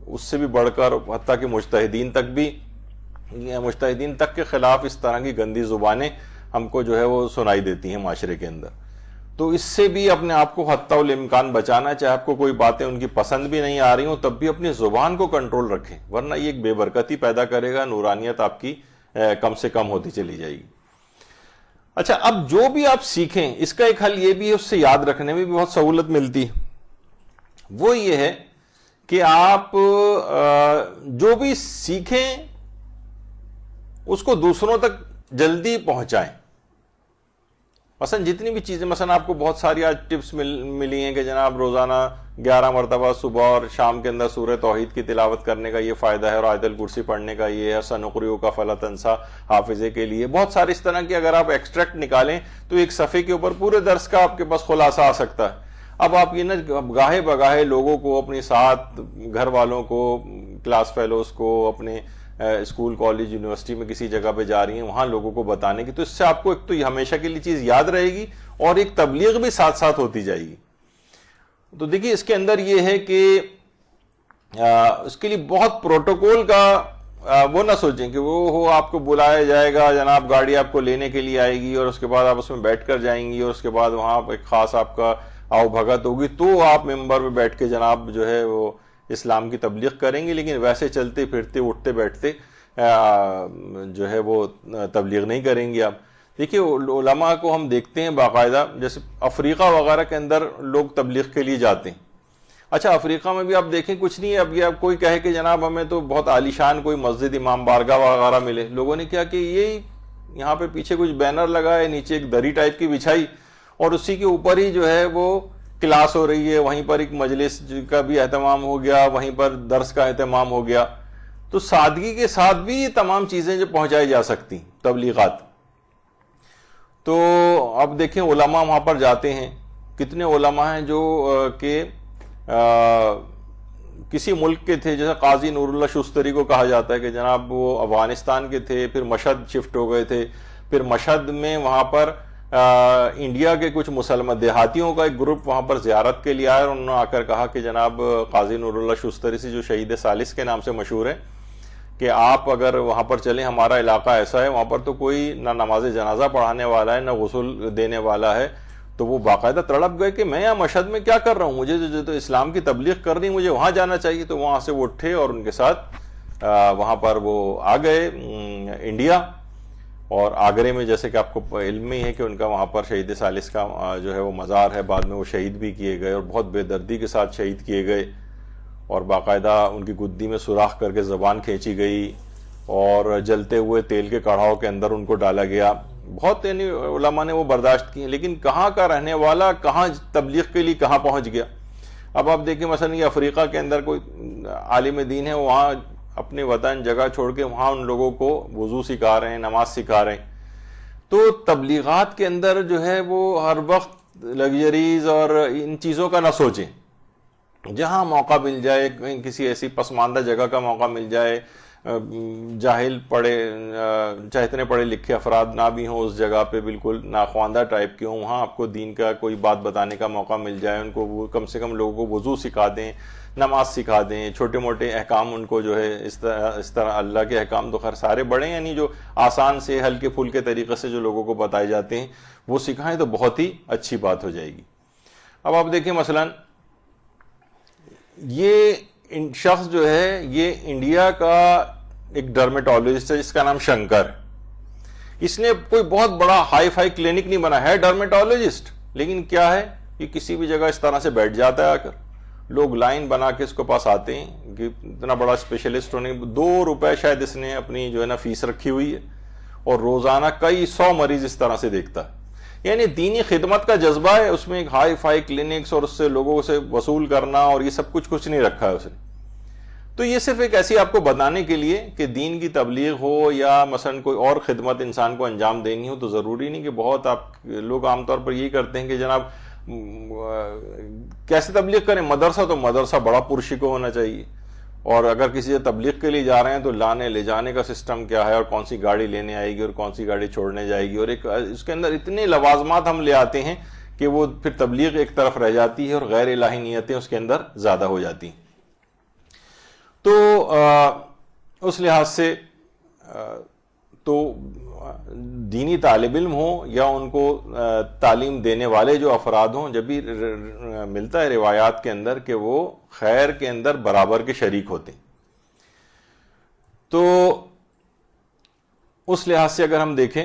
اس سے بھی بڑھ کر حتیٰ کہ مجتہدین تک کے خلاف اس طرح کی گندی زبانیں ہم کو جو ہے وہ سنائی دیتی ہیں معاشرے کے اندر۔ تو اس سے بھی اپنے آپ کو حتی الامکان بچانا، چاہے آپ کو کوئی باتیں ان کی پسند بھی نہیں آ رہی ہوں تب بھی اپنی زبان کو کنٹرول رکھیں، ورنہ یہ ایک بے برکتی پیدا کرے گا، نورانیت آپ کی کم سے کم ہوتی چلی جائے گی۔ اچھا، اب جو بھی آپ سیکھیں اس کا ایک حل یہ بھی ہے، اس سے یاد رکھنے میں بھی بہت سہولت ملتی ہے، وہ یہ ہے کہ آپ جو بھی سیکھیں اس کو دوسروں تک جلدی پہنچائیں۔ مثلا جتنی بھی چیزیں، مثلا آپ کو بہت ساری آج ٹپس ملی ہیں کہ جناب روزانہ 11 مرتبہ صبح اور شام کے اندر سورہ توحید کی تلاوت کرنے کا یہ فائدہ ہے، اور آیت الکرسی پڑھنے کا یہ ہے، سنقرئک فلا تنسیٰ حافظے کے لیے بہت ساری اس طرح کی اگر آپ ایکسٹریکٹ نکالیں تو ایک صفحے کے اوپر پورے درس کا آپ کے پاس خلاصہ آ سکتا ہے۔ اب آپ یہ نا گاہے بگاہے لوگوں کو، اپنے ساتھ گھر والوں کو، کلاس فیلوز کو، اپنے اسکول کالج یونیورسٹی میں کسی جگہ پہ جا رہی ہیں وہاں لوگوں کو بتانے کی، تو اس سے آپ کو ایک تو یہ ہمیشہ کے لیے چیز یاد رہے گی اور ایک تبلیغ بھی ساتھ ساتھ ہوتی جائے گی۔ تو دیکھیے اس کے اندر یہ ہے کہ اس کے لیے بہت پروٹوکول کا وہ نہ سوچیں کہ وہ ہو آپ کو بلایا جائے گا، جناب گاڑی آپ کو لینے کے لیے آئے گی اور اس کے بعد آپ اس میں بیٹھ کر جائیں گی اور اس کے بعد وہاں ایک خاص آپ کا آؤ بھگت ہوگی تو آپ ممبر پہ بیٹھ کے جناب جو ہے وہ اسلام کی تبلیغ کریں گے، لیکن ویسے چلتے پھرتے اٹھتے بیٹھتے جو ہے وہ تبلیغ نہیں کریں گے آپ۔ دیکھیے علماء کو ہم دیکھتے ہیں باقاعدہ، جیسے افریقہ وغیرہ کے اندر لوگ تبلیغ کے لیے جاتے ہیں۔ اچھا افریقہ میں بھی آپ دیکھیں کچھ نہیں ہے، اب یہ کوئی کہے کہ جناب ہمیں تو بہت عالیشان کوئی مسجد امام بارگاہ وغیرہ ملے، لوگوں نے کیا کہ یہ یہاں پہ پیچھے کچھ بینر لگا ہے، نیچے ایک دری ٹائپ کی بچھائی اور اسی کے اوپر ہی جو ہے وہ کلاس ہو رہی ہے، وہیں پر ایک مجلس کا بھی اہتمام ہو گیا، وہیں پر درس کا اہتمام ہو گیا۔ تو سادگی کے ساتھ بھی یہ تمام چیزیں جو پہنچائی جا سکتی تبلیغات۔ تو اب دیکھیں علماء وہاں پر جاتے ہیں، کتنے علماء ہیں جو کہ کسی ملک کے تھے، جیسے قاضی نور اللہ شستری کو کہا جاتا ہے کہ جناب وہ افغانستان کے تھے، پھر مشہد شفٹ ہو گئے تھے، پھر مشہد میں وہاں پر انڈیا کے کچھ مسلمان دیہاتیوں کا ایک گروپ وہاں پر زیارت کے لیے آیا اور انہوں نے آ کر کہا کہ جناب قاضی نور اللہ شستری سے جو شہید ثالث کے نام سے مشہور ہے کہ آپ اگر وہاں پر چلیں، ہمارا علاقہ ایسا ہے وہاں پر تو کوئی نہ نماز جنازہ پڑھانے والا ہے نہ غسل دینے والا ہے۔ تو وہ باقاعدہ تڑپ گئے کہ میں یہاں مشہد میں کیا کر رہا ہوں، مجھے جو تو اسلام کی تبلیغ کرنی مجھے وہاں جانا چاہیے۔ تو وہاں سے وہ اٹھے اور ان کے ساتھ وہاں پر وہ آ گئے انڈیا، اور آگرے میں جیسے کہ آپ کو علم میں ہی ہے کہ ان کا وہاں پر شہید ثالث کا جو ہے وہ مزار ہے، بعد میں وہ شہید بھی کیے گئے اور بہت بے دردی کے ساتھ شہید کیے گئے، اور باقاعدہ ان کی گدی میں سوراخ کر کے زبان کھینچی گئی اور جلتے ہوئے تیل کے کڑھاؤ کے اندر ان کو ڈالا گیا۔ بہت یعنی علماء نے وہ برداشت کی، لیکن کہاں کا رہنے والا کہاں تبلیغ کے لیے کہاں پہنچ گیا۔ اب آپ دیکھیں مثلا یہ افریقہ کے اندر کوئی عالم دین ہے، وہاں اپنے وطن جگہ چھوڑ کے وہاں ان لوگوں کو وضو سکھا رہے ہیں، نماز سکھا رہے ہیں۔ تو تبلیغات کے اندر جو ہے وہ ہر وقت لگژریز اور ان چیزوں کا نہ سوچیں، جہاں موقع مل جائے، کسی ایسی پسماندہ جگہ کا موقع مل جائے، جاہل پڑھے چاہے اتنے پڑھے لکھے افراد نہ بھی ہوں اس جگہ پہ، بالکل ناخواندہ ٹائپ کے ہوں، وہاں آپ کو دین کا کوئی بات بتانے کا موقع مل جائے، ان کو وہ کم سے کم لوگوں کو وضو سکھا دیں، نماز سکھا دیں، چھوٹے موٹے احکام ان کو جو ہے اس طرح اللہ کے احکام تو خیر سارے بڑے ہیں، یعنی جو آسان سے ہلکے پھلکے طریقے سے جو لوگوں کو بتائے جاتے ہیں وہ سکھائیں تو بہت ہی اچھی بات ہو جائے گی۔ اب آپ دیکھیں مثلا یہ شخص جو ہے یہ انڈیا کا ایک ڈرمیٹالوجسٹ ہے جس کا نام شنکر ہے۔ اس نے کوئی بہت بڑا ہائی فائی کلینک نہیں بنا ہے، ڈرمیٹالوجسٹ، لیکن کیا ہے کہ کسی بھی جگہ اس طرح سے بیٹھ جاتا ہے، آ کر لوگ لائن بنا کے اس کے پاس آتے ہیں کہ اتنا بڑا اسپیشلسٹ ہونے، 2 روپے شاید اس نے اپنی جو ہے نا فیس رکھی ہوئی ہے، اور روزانہ کئی 100 مریض اس طرح سے دیکھتا ہے۔ یعنی دینی خدمت کا جذبہ ہے اس میں، ایک ہائی فائی کلینکس اور اس سے لوگوں سے وصول کرنا اور یہ سب کچھ نہیں رکھا ہے اس نے۔ تو یہ صرف ایک ایسی آپ کو بتانے کے لیے کہ دین کی تبلیغ ہو یا مثلا کوئی اور خدمت انسان کو انجام دینی ہو تو ضروری نہیں کہ بہت آپ لوگ عام طور پر یہی کرتے ہیں کہ جناب کیسے تبلیغ کریں، مدرسہ تو مدرسہ بڑا پرشکو ہونا چاہیے، اور اگر کسی تبلیغ کے لیے جا رہے ہیں تو لانے لے جانے کا سسٹم کیا ہے، اور کون سی گاڑی لینے آئے گی اور کون سی گاڑی چھوڑنے جائے گی، اور ایک اس کے اندر اتنے لوازمات ہم لے آتے ہیں کہ وہ پھر تبلیغ ایک طرف رہ جاتی ہے اور غیر الہی نیتیں اس کے اندر زیادہ ہو جاتی ہیں۔ تو اس لحاظ سے تو دینی طالب علم ہوں یا ان کو تعلیم دینے والے جو افراد ہوں، جب بھی ملتا ہے روایات کے اندر کہ وہ خیر کے اندر برابر کے شریک ہوتے ہیں۔ تو اس لحاظ سے اگر ہم دیکھیں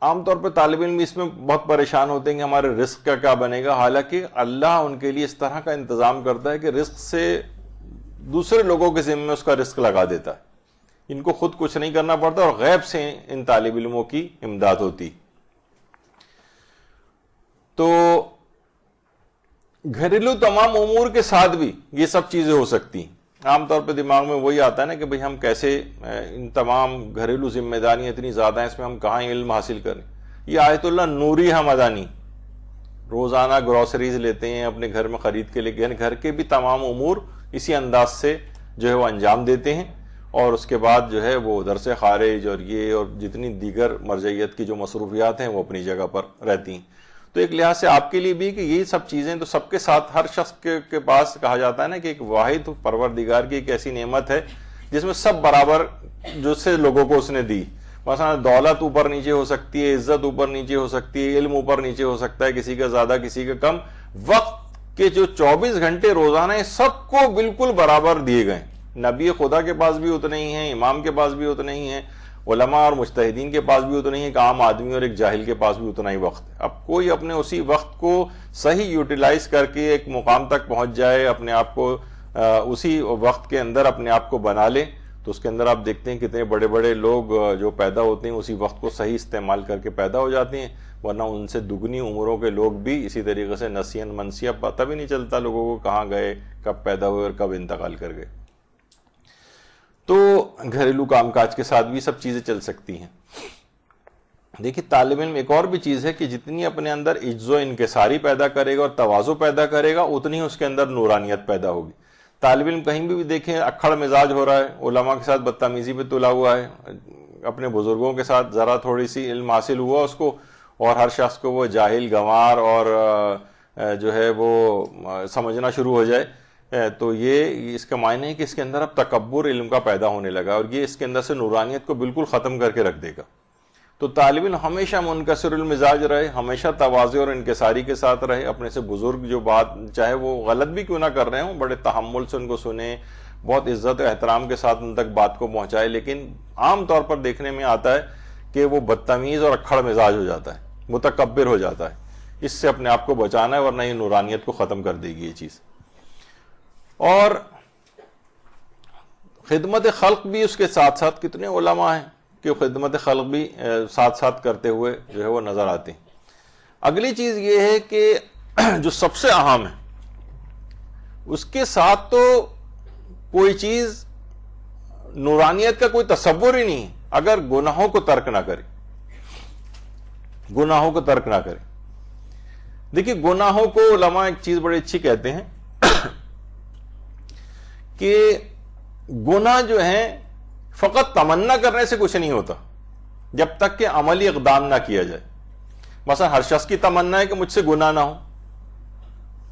عام طور پہ طالب علم اس میں بہت پریشان ہوتے ہیں کہ ہمارے رزق کا کیا بنے گا، حالانکہ اللہ ان کے لیے اس طرح کا انتظام کرتا ہے کہ رزق سے دوسرے لوگوں کے ذمہ میں اس کا رزق لگا دیتا ہے۔ ان کو خود کچھ نہیں کرنا پڑتا اور غیب سے ان طالب علموں کی امداد ہوتی. تو گھریلو تمام امور کے ساتھ بھی یہ سب چیزیں ہو سکتی ہیں. عام طور پہ دماغ میں وہی آتا ہے نا کہ بھئی ہم کیسے ان تمام گھریلو ذمہ داریاں اتنی زیادہ ہیں، اس میں ہم کہاں علم حاصل کریں. یہ آیت اللہ نوری ہمدانی روزانہ گروسریز لیتے ہیں اپنے گھر میں خرید کے لے، یعنی گھر کے بھی تمام امور اسی انداز سے جو ہے وہ انجام دیتے ہیں، اور اس کے بعد جو ہے وہ درس خارج اور یہ اور جتنی دیگر مرجعیت کی جو مصروفیات ہیں وہ اپنی جگہ پر رہتی ہیں. تو ایک لحاظ سے آپ کے لیے بھی کہ یہ سب چیزیں تو سب کے ساتھ ہر شخص کے پاس کہا جاتا ہے نا کہ ایک واحد پروردگار کی ایک ایسی نعمت ہے جس میں سب برابر جو سے لوگوں کو اس نے دی. مثلا دولت اوپر نیچے ہو سکتی ہے، عزت اوپر نیچے ہو سکتی ہے، علم اوپر نیچے ہو سکتا ہے، کسی کا زیادہ کسی کا کم. وقت کے جو 24 گھنٹے روزانہ ہیں سب کو بالکل برابر دیے گئے. نبی خدا کے پاس بھی اتنے ہی ہیں، امام کے پاس بھی اتنے ہی ہیں، علماء اور مجتہدین کے پاس بھی اتنا ہی ہے، ایک عام آدمی اور ایک جاہل کے پاس بھی اتنا ہی وقت ہے. اب کوئی اپنے اسی وقت کو صحیح یوٹیلائز کر کے ایک مقام تک پہنچ جائے، اپنے آپ کو اسی وقت کے اندر اپنے آپ کو بنا لے، تو اس کے اندر آپ دیکھتے ہیں کتنے بڑے بڑے لوگ جو پیدا ہوتے ہیں اسی وقت کو صحیح استعمال کر کے پیدا ہو جاتے ہیں. ورنہ ان سے دگنی عمروں کے لوگ بھی اسی طریقے سے نسین منسیہ پتہ بھی نہیں چلتا لوگوں کو کہاں گئے، کب پیدا ہوئے اور کب انتقال کر گئے. تو گھریلو کام کاج کے ساتھ بھی سب چیزیں چل سکتی ہیں. دیکھیے طالب علم ایک اور بھی چیز ہے کہ جتنی اپنے اندر عجز و انکساری پیدا کرے گا اور تواضع پیدا کرے گا اتنی اس کے اندر نورانیت پیدا ہوگی. طالب علم کہیں بھی دیکھیں اکھڑ مزاج ہو رہا ہے، علماء کے ساتھ بدتمیزی پہ تلا ہوا ہے، اپنے بزرگوں کے ساتھ ذرا تھوڑی سی علم حاصل ہوا اس کو، اور ہر شخص کو وہ جاہل گنوار اور جو ہے وہ سمجھنا شروع ہو جائے، تو یہ اس کا معنی ہے کہ اس کے اندر اب تکبر علم کا پیدا ہونے لگا اور یہ اس کے اندر سے نورانیت کو بالکل ختم کر کے رکھ دے گا. تو طالب علم ہمیشہ منکسر المزاج رہے، ہمیشہ تواضع اور انکساری کے ساتھ رہے، اپنے سے بزرگ جو بات چاہے وہ غلط بھی کیوں نہ کر رہے ہوں بڑے تحمل سے ان کو سنیں، بہت عزت و احترام کے ساتھ ان تک بات کو پہنچائے. لیکن عام طور پر دیکھنے میں آتا ہے کہ وہ بدتمیز اور اکھڑ مزاج ہو جاتا ہے، متکبر ہو جاتا ہے. اس سے اپنے آپ کو بچانا ہے ورنہ یہ نورانیت کو ختم کر دے گی یہ چیز. اور خدمت خلق بھی اس کے ساتھ ساتھ کتنے علماء ہیں کہ خدمت خلق بھی ساتھ ساتھ کرتے ہوئے جو ہے وہ نظر آتے ہیں. اگلی چیز یہ ہے کہ جو سب سے اہم ہے اس کے ساتھ تو کوئی چیز نورانیت کا کوئی تصور ہی نہیں اگر گناہوں کو ترک نہ کرے. گناہوں کو ترک نہ کرے. دیکھیے گناہوں کو علماء ایک چیز بڑی اچھی کہتے ہیں کہ گناہ جو ہیں فقط تمنا کرنے سے کچھ نہیں ہوتا جب تک کہ عملی اقدام نہ کیا جائے. مثلا ہر شخص کی تمنا ہے کہ مجھ سے گناہ نہ ہو.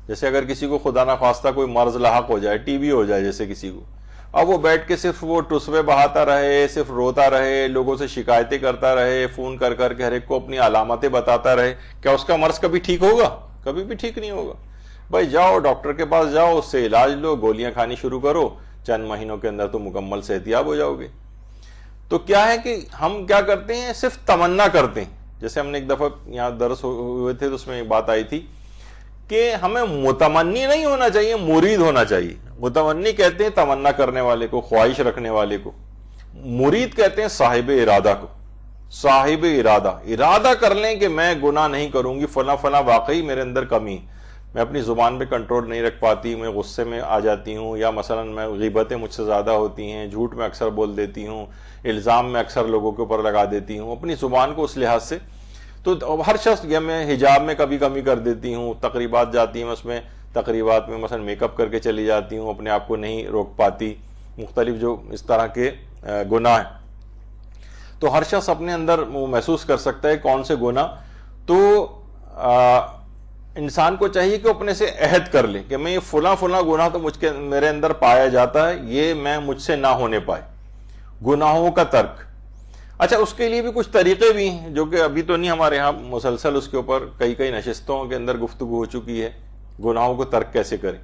جیسے اگر کسی کو خدا نخواستہ کوئی مرض لاحق ہو جائے، ٹی بی ہو جائے جیسے کسی کو، اب وہ بیٹھ کے صرف وہ ٹسوے بہاتا رہے، صرف روتا رہے، لوگوں سے شکایتیں کرتا رہے، فون کر کر کے ہر ایک کو اپنی علامتیں بتاتا رہے، کیا اس کا مرض کبھی ٹھیک ہوگا؟ کبھی بھی ٹھیک نہیں ہوگا. بھائی جاؤ ڈاکٹر کے پاس جاؤ، اس سے علاج لو، گولیاں کھانی شروع کرو، چند مہینوں کے اندر تو مکمل صحتیاب ہو جاؤ گے. تو کیا ہے کہ ہم کیا کرتے ہیں، صرف تمنا کرتے ہیں. جیسے ہم نے ایک دفعہ یہاں درس ہوئے تھے تو اس میں ایک بات آئی تھی کہ ہمیں متمنی نہیں ہونا چاہیے، مرید ہونا چاہیے. متمنی کہتے ہیں تمنا کرنے والے کو، خواہش رکھنے والے کو. مرید کہتے ہیں صاحب ارادہ کو. صاحب ارادہ کر لیں کہ میں گناہ نہیں کروں گی، فلاں فلاں واقعی میرے اندر کمی، میں اپنی زبان پہ کنٹرول نہیں رکھ پاتی، میں غصے میں آ جاتی ہوں، یا مثلا میں غیبتیں مجھ سے زیادہ ہوتی ہیں، جھوٹ میں اکثر بول دیتی ہوں، الزام میں اکثر لوگوں کے اوپر لگا دیتی ہوں اپنی زبان کو اس لحاظ سے. تو ہر شخص یا میں حجاب میں کبھی کمی کر دیتی ہوں، تقریبات جاتی ہیں اس میں تقریبات میں مثلا میک اپ کر کے چلی جاتی ہوں، اپنے آپ کو نہیں روک پاتی، مختلف جو اس طرح کے گناہ ہیں. تو ہر شخص اپنے اندر وہ محسوس کر سکتا ہے کون سے گناہ. تو انسان کو چاہیے کہ اپنے سے عہد کر لے کہ میں یہ فلاں فلاں گناہ تو میرے اندر پایا جاتا ہے، یہ میں مجھ سے نہ ہونے پائے. گناہوں کا ترک. اچھا اس کے لیے بھی کچھ طریقے بھی ہیں جو کہ ابھی تو نہیں، ہمارے ہاں مسلسل اس کے اوپر کئی نشستوں کے اندر گفتگو ہو چکی ہے، گناہوں کو ترک کیسے کریں.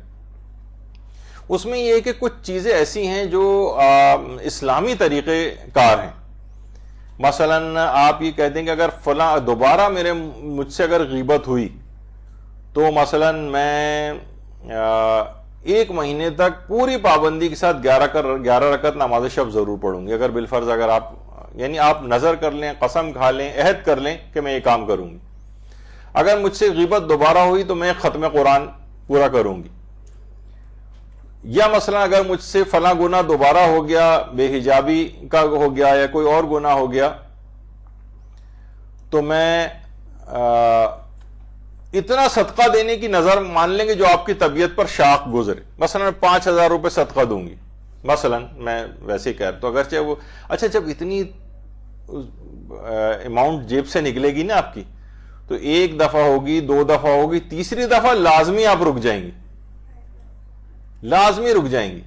اس میں یہ ہے کہ کچھ چیزیں ایسی ہیں جو اسلامی طریقے کار ہیں. مثلا آپ یہ کہتے ہیں کہ اگر فلاں دوبارہ مجھ سے اگر غیبت ہوئی تو مثلا میں 1 مہینے تک پوری پابندی کے ساتھ 11 رکعت نماز شب ضرور پڑھوں گی. اگر بالفرض اگر آپ یعنی آپ نظر کر لیں, قسم کھا لیں, عہد کر لیں کہ میں یہ کام کروں گی. اگر مجھ سے غیبت دوبارہ ہوئی تو میں ختم قرآن پورا کروں گی. یا مثلا اگر مجھ سے فلاں گناہ دوبارہ ہو گیا, بے حجابی کا ہو گیا یا کوئی اور گناہ ہو گیا, تو میں اتنا صدقہ دینے کی نظر مان لیں گے جو آپ کی طبیعت پر شاق گزرے. مثلا میں 5,000 روپے صدقہ دوں گی, مثلا میں ویسے کہہ رہا. تو اگرچہ وہ اچھا جب اتنی اماؤنٹ جیب سے نکلے گی نا آپ کی, تو 1 دفعہ ہوگی, 2 دفعہ ہوگی, تیسری دفعہ لازمی آپ رک جائیں گی, لازمی رک جائیں گی.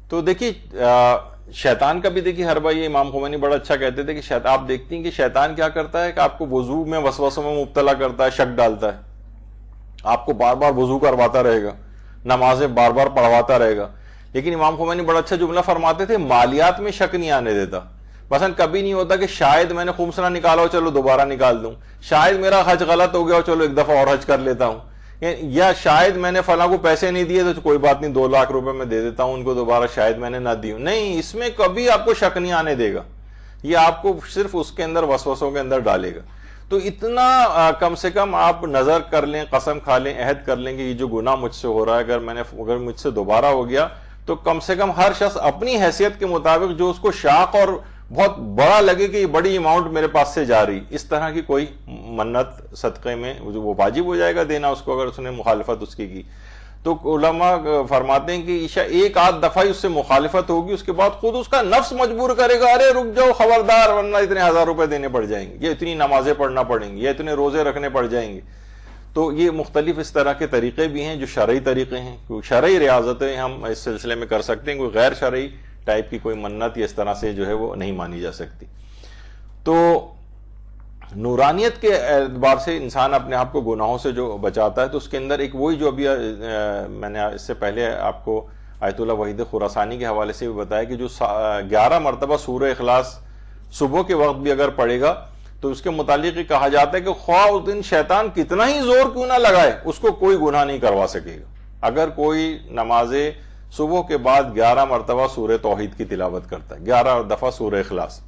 تو دیکھیے شیطان کا بھی دیکھیے ہر بار, یہ امام خمینی بڑا اچھا کہتے تھے کہ آپ دیکھتی ہیں کہ شیطان کیا کرتا ہے کہ آپ کو وضو میں وسوسوں میں مبتلا کرتا ہے, شک ڈالتا ہے, آپ کو بار بار وضو کرواتا رہے گا, نمازیں بار بار پڑھواتا رہے گا. لیکن امام خمینی بڑا اچھا جملہ فرماتے تھے, مالیات میں شک نہیں آنے دیتا. مثلا کبھی نہیں ہوتا کہ شاید میں نے خمس نہ نکالا ہو, چلو دوبارہ نکال دوں, شاید میرا حج غلط ہو گیا ہو, چلو 1 دفعہ اور حج کر لیتا ہوں, یا شاید میں نے فلاں کو پیسے نہیں دیے تو کوئی بات نہیں 2 لاکھ روپے میں دے دیتا ہوں ان کو دوبارہ, شاید میں نے نہ دی ہوں. نہیں, اس میں کبھی آپ کو شک نہیں آنے دے گا, یہ آپ کو صرف اس کے اندر وسوسوں کے اندر ڈالے گا. تو اتنا کم سے کم آپ نظر کر لیں, قسم کھا لیں, عہد کر لیں کہ یہ جو گناہ مجھ سے ہو رہا ہے اگر مجھ سے دوبارہ ہو گیا تو کم سے کم ہر شخص اپنی حیثیت کے مطابق جو اس کو شاق اور بہت بڑا لگے کہ یہ بڑی اماؤنٹ میرے پاس سے جا رہی, اس طرح کی کوئی منت صدقے میں وہ واجب ہو جائے گا دینا اس کو, اگر اس نے مخالفت اس کی. تو علماء فرماتے ہیں کہ عشاء 1 دفعہ ہی اس سے مخالفت ہوگی, اس کے بعد خود اس کا نفس مجبور کرے گا, ارے رک جاؤ خبردار ورنہ اتنے 1000 روپے دینے پڑ جائیں گے, یا اتنی نمازیں پڑھنا پڑیں گی, یا اتنے روزے رکھنے پڑ جائیں گے. تو یہ مختلف اس طرح کے طریقے بھی ہیں جو شرعی طریقے ہیں. شرعی ریاضتیں ہم اس سلسلے میں کر سکتے ہیں, کوئی غیر شرعی ٹائپ کی کوئی منت یا اس طرح سے جو ہے وہ نہیں مانی جا سکتی. تو نورانیت کے اعتبار سے انسان اپنے آپ کو گناہوں سے جو بچاتا ہے, تو اس کے اندر ایک وہی جو ابھی میں نے اس سے پہلے آپ کو آیت اللہ وحید خراسانی کے حوالے سے بھی بتایا کہ جو 11 مرتبہ سورہ اخلاص صبح کے وقت بھی اگر پڑھے گا تو اس کے متعلق یہ کہا جاتا ہے کہ خواہ اس دن شیطان کتنا ہی زور کیوں نہ لگائے اس کو کوئی گناہ نہیں کروا سکے گا. اگر کوئی نماز صبح کے بعد 11 مرتبہ سورہ توحید کی تلاوت کرتا ہے, 11 دفعہ سورہ اخلاص,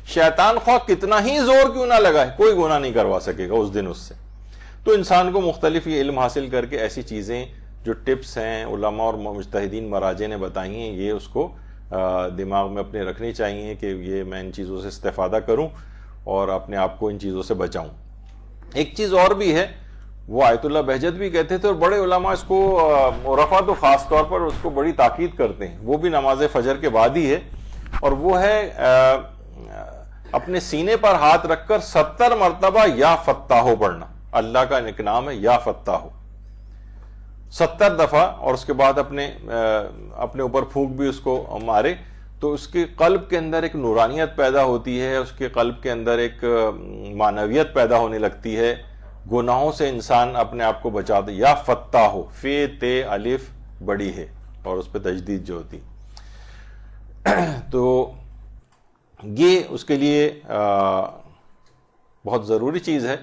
شیطان خواہ کتنا ہی زور کیوں نہ لگائے کوئی گناہ نہیں کروا سکے گا اس دن اس سے. تو انسان کو مختلف یہ علم حاصل کر کے ایسی چیزیں جو ٹپس ہیں علماء اور مجتہدین مراجع نے بتائی ہیں, یہ اس کو دماغ میں اپنے رکھنی چاہیے کہ یہ میں ان چیزوں سے استفادہ کروں اور اپنے آپ کو ان چیزوں سے بچاؤں. ایک چیز اور بھی ہے, وہ آیت اللہ بہجت بھی کہتے تھے اور بڑے علماء اس کو عرفا تو خاص طور پر اس کو بڑی تاکید کرتے ہیں, وہ بھی نماز فجر کے بعد ہی ہے, اور وہ ہے اپنے سینے پر ہاتھ رکھ کر 70 مرتبہ یا فتاحو پڑھنا. اللہ کا ایک نام ہے یا فتاحو, 70 دفعہ, اور اس کے بعد اپنے اوپر پھونک بھی اس کو مارے تو اس کے قلب کے اندر ایک نورانیت پیدا ہوتی ہے, اس کے قلب کے اندر ایک معنویت پیدا ہونے لگتی ہے, گناہوں سے انسان اپنے آپ کو بچاتا. یا فتاحو, فے تے الف بڑی ہے اور اس پہ تجدید جو ہوتی, تو یہ اس کے لیے بہت ضروری چیز ہے.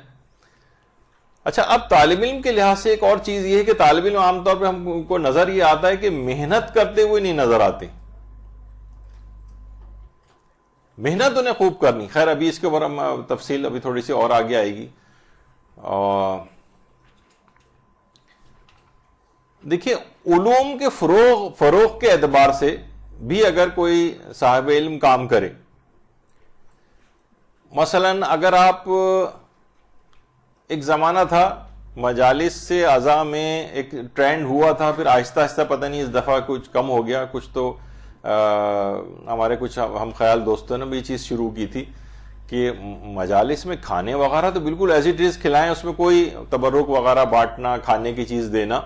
اچھا, اب طالب علم کے لحاظ سے ایک اور چیز یہ ہے کہ طالب علم عام طور پہ ہم کو نظر یہ آتا ہے کہ محنت کرتے ہوئے نہیں نظر آتے, محنت انہیں خوب کرنی. خیر ابھی اس کے اوپر ہم تفصیل ابھی تھوڑی سی اور آگے آئے گی. دیکھیے علوم کے فروغ کے اعتبار سے بھی اگر کوئی صاحب علم کام کرے, مثلا اگر آپ ایک زمانہ تھا مجالس سے اعضاء میں ایک ٹرینڈ ہوا تھا, پھر آہستہ آہستہ پتہ نہیں اس دفعہ کچھ کم ہو گیا, کچھ تو ہمارے کچھ ہم خیال دوستوں نے بھی یہ چیز شروع کی تھی کہ مجالس میں کھانے وغیرہ تو بالکل ایز اٹ از کھلائیں, اس میں کوئی تبرک وغیرہ بانٹنا, کھانے کی چیز دینا,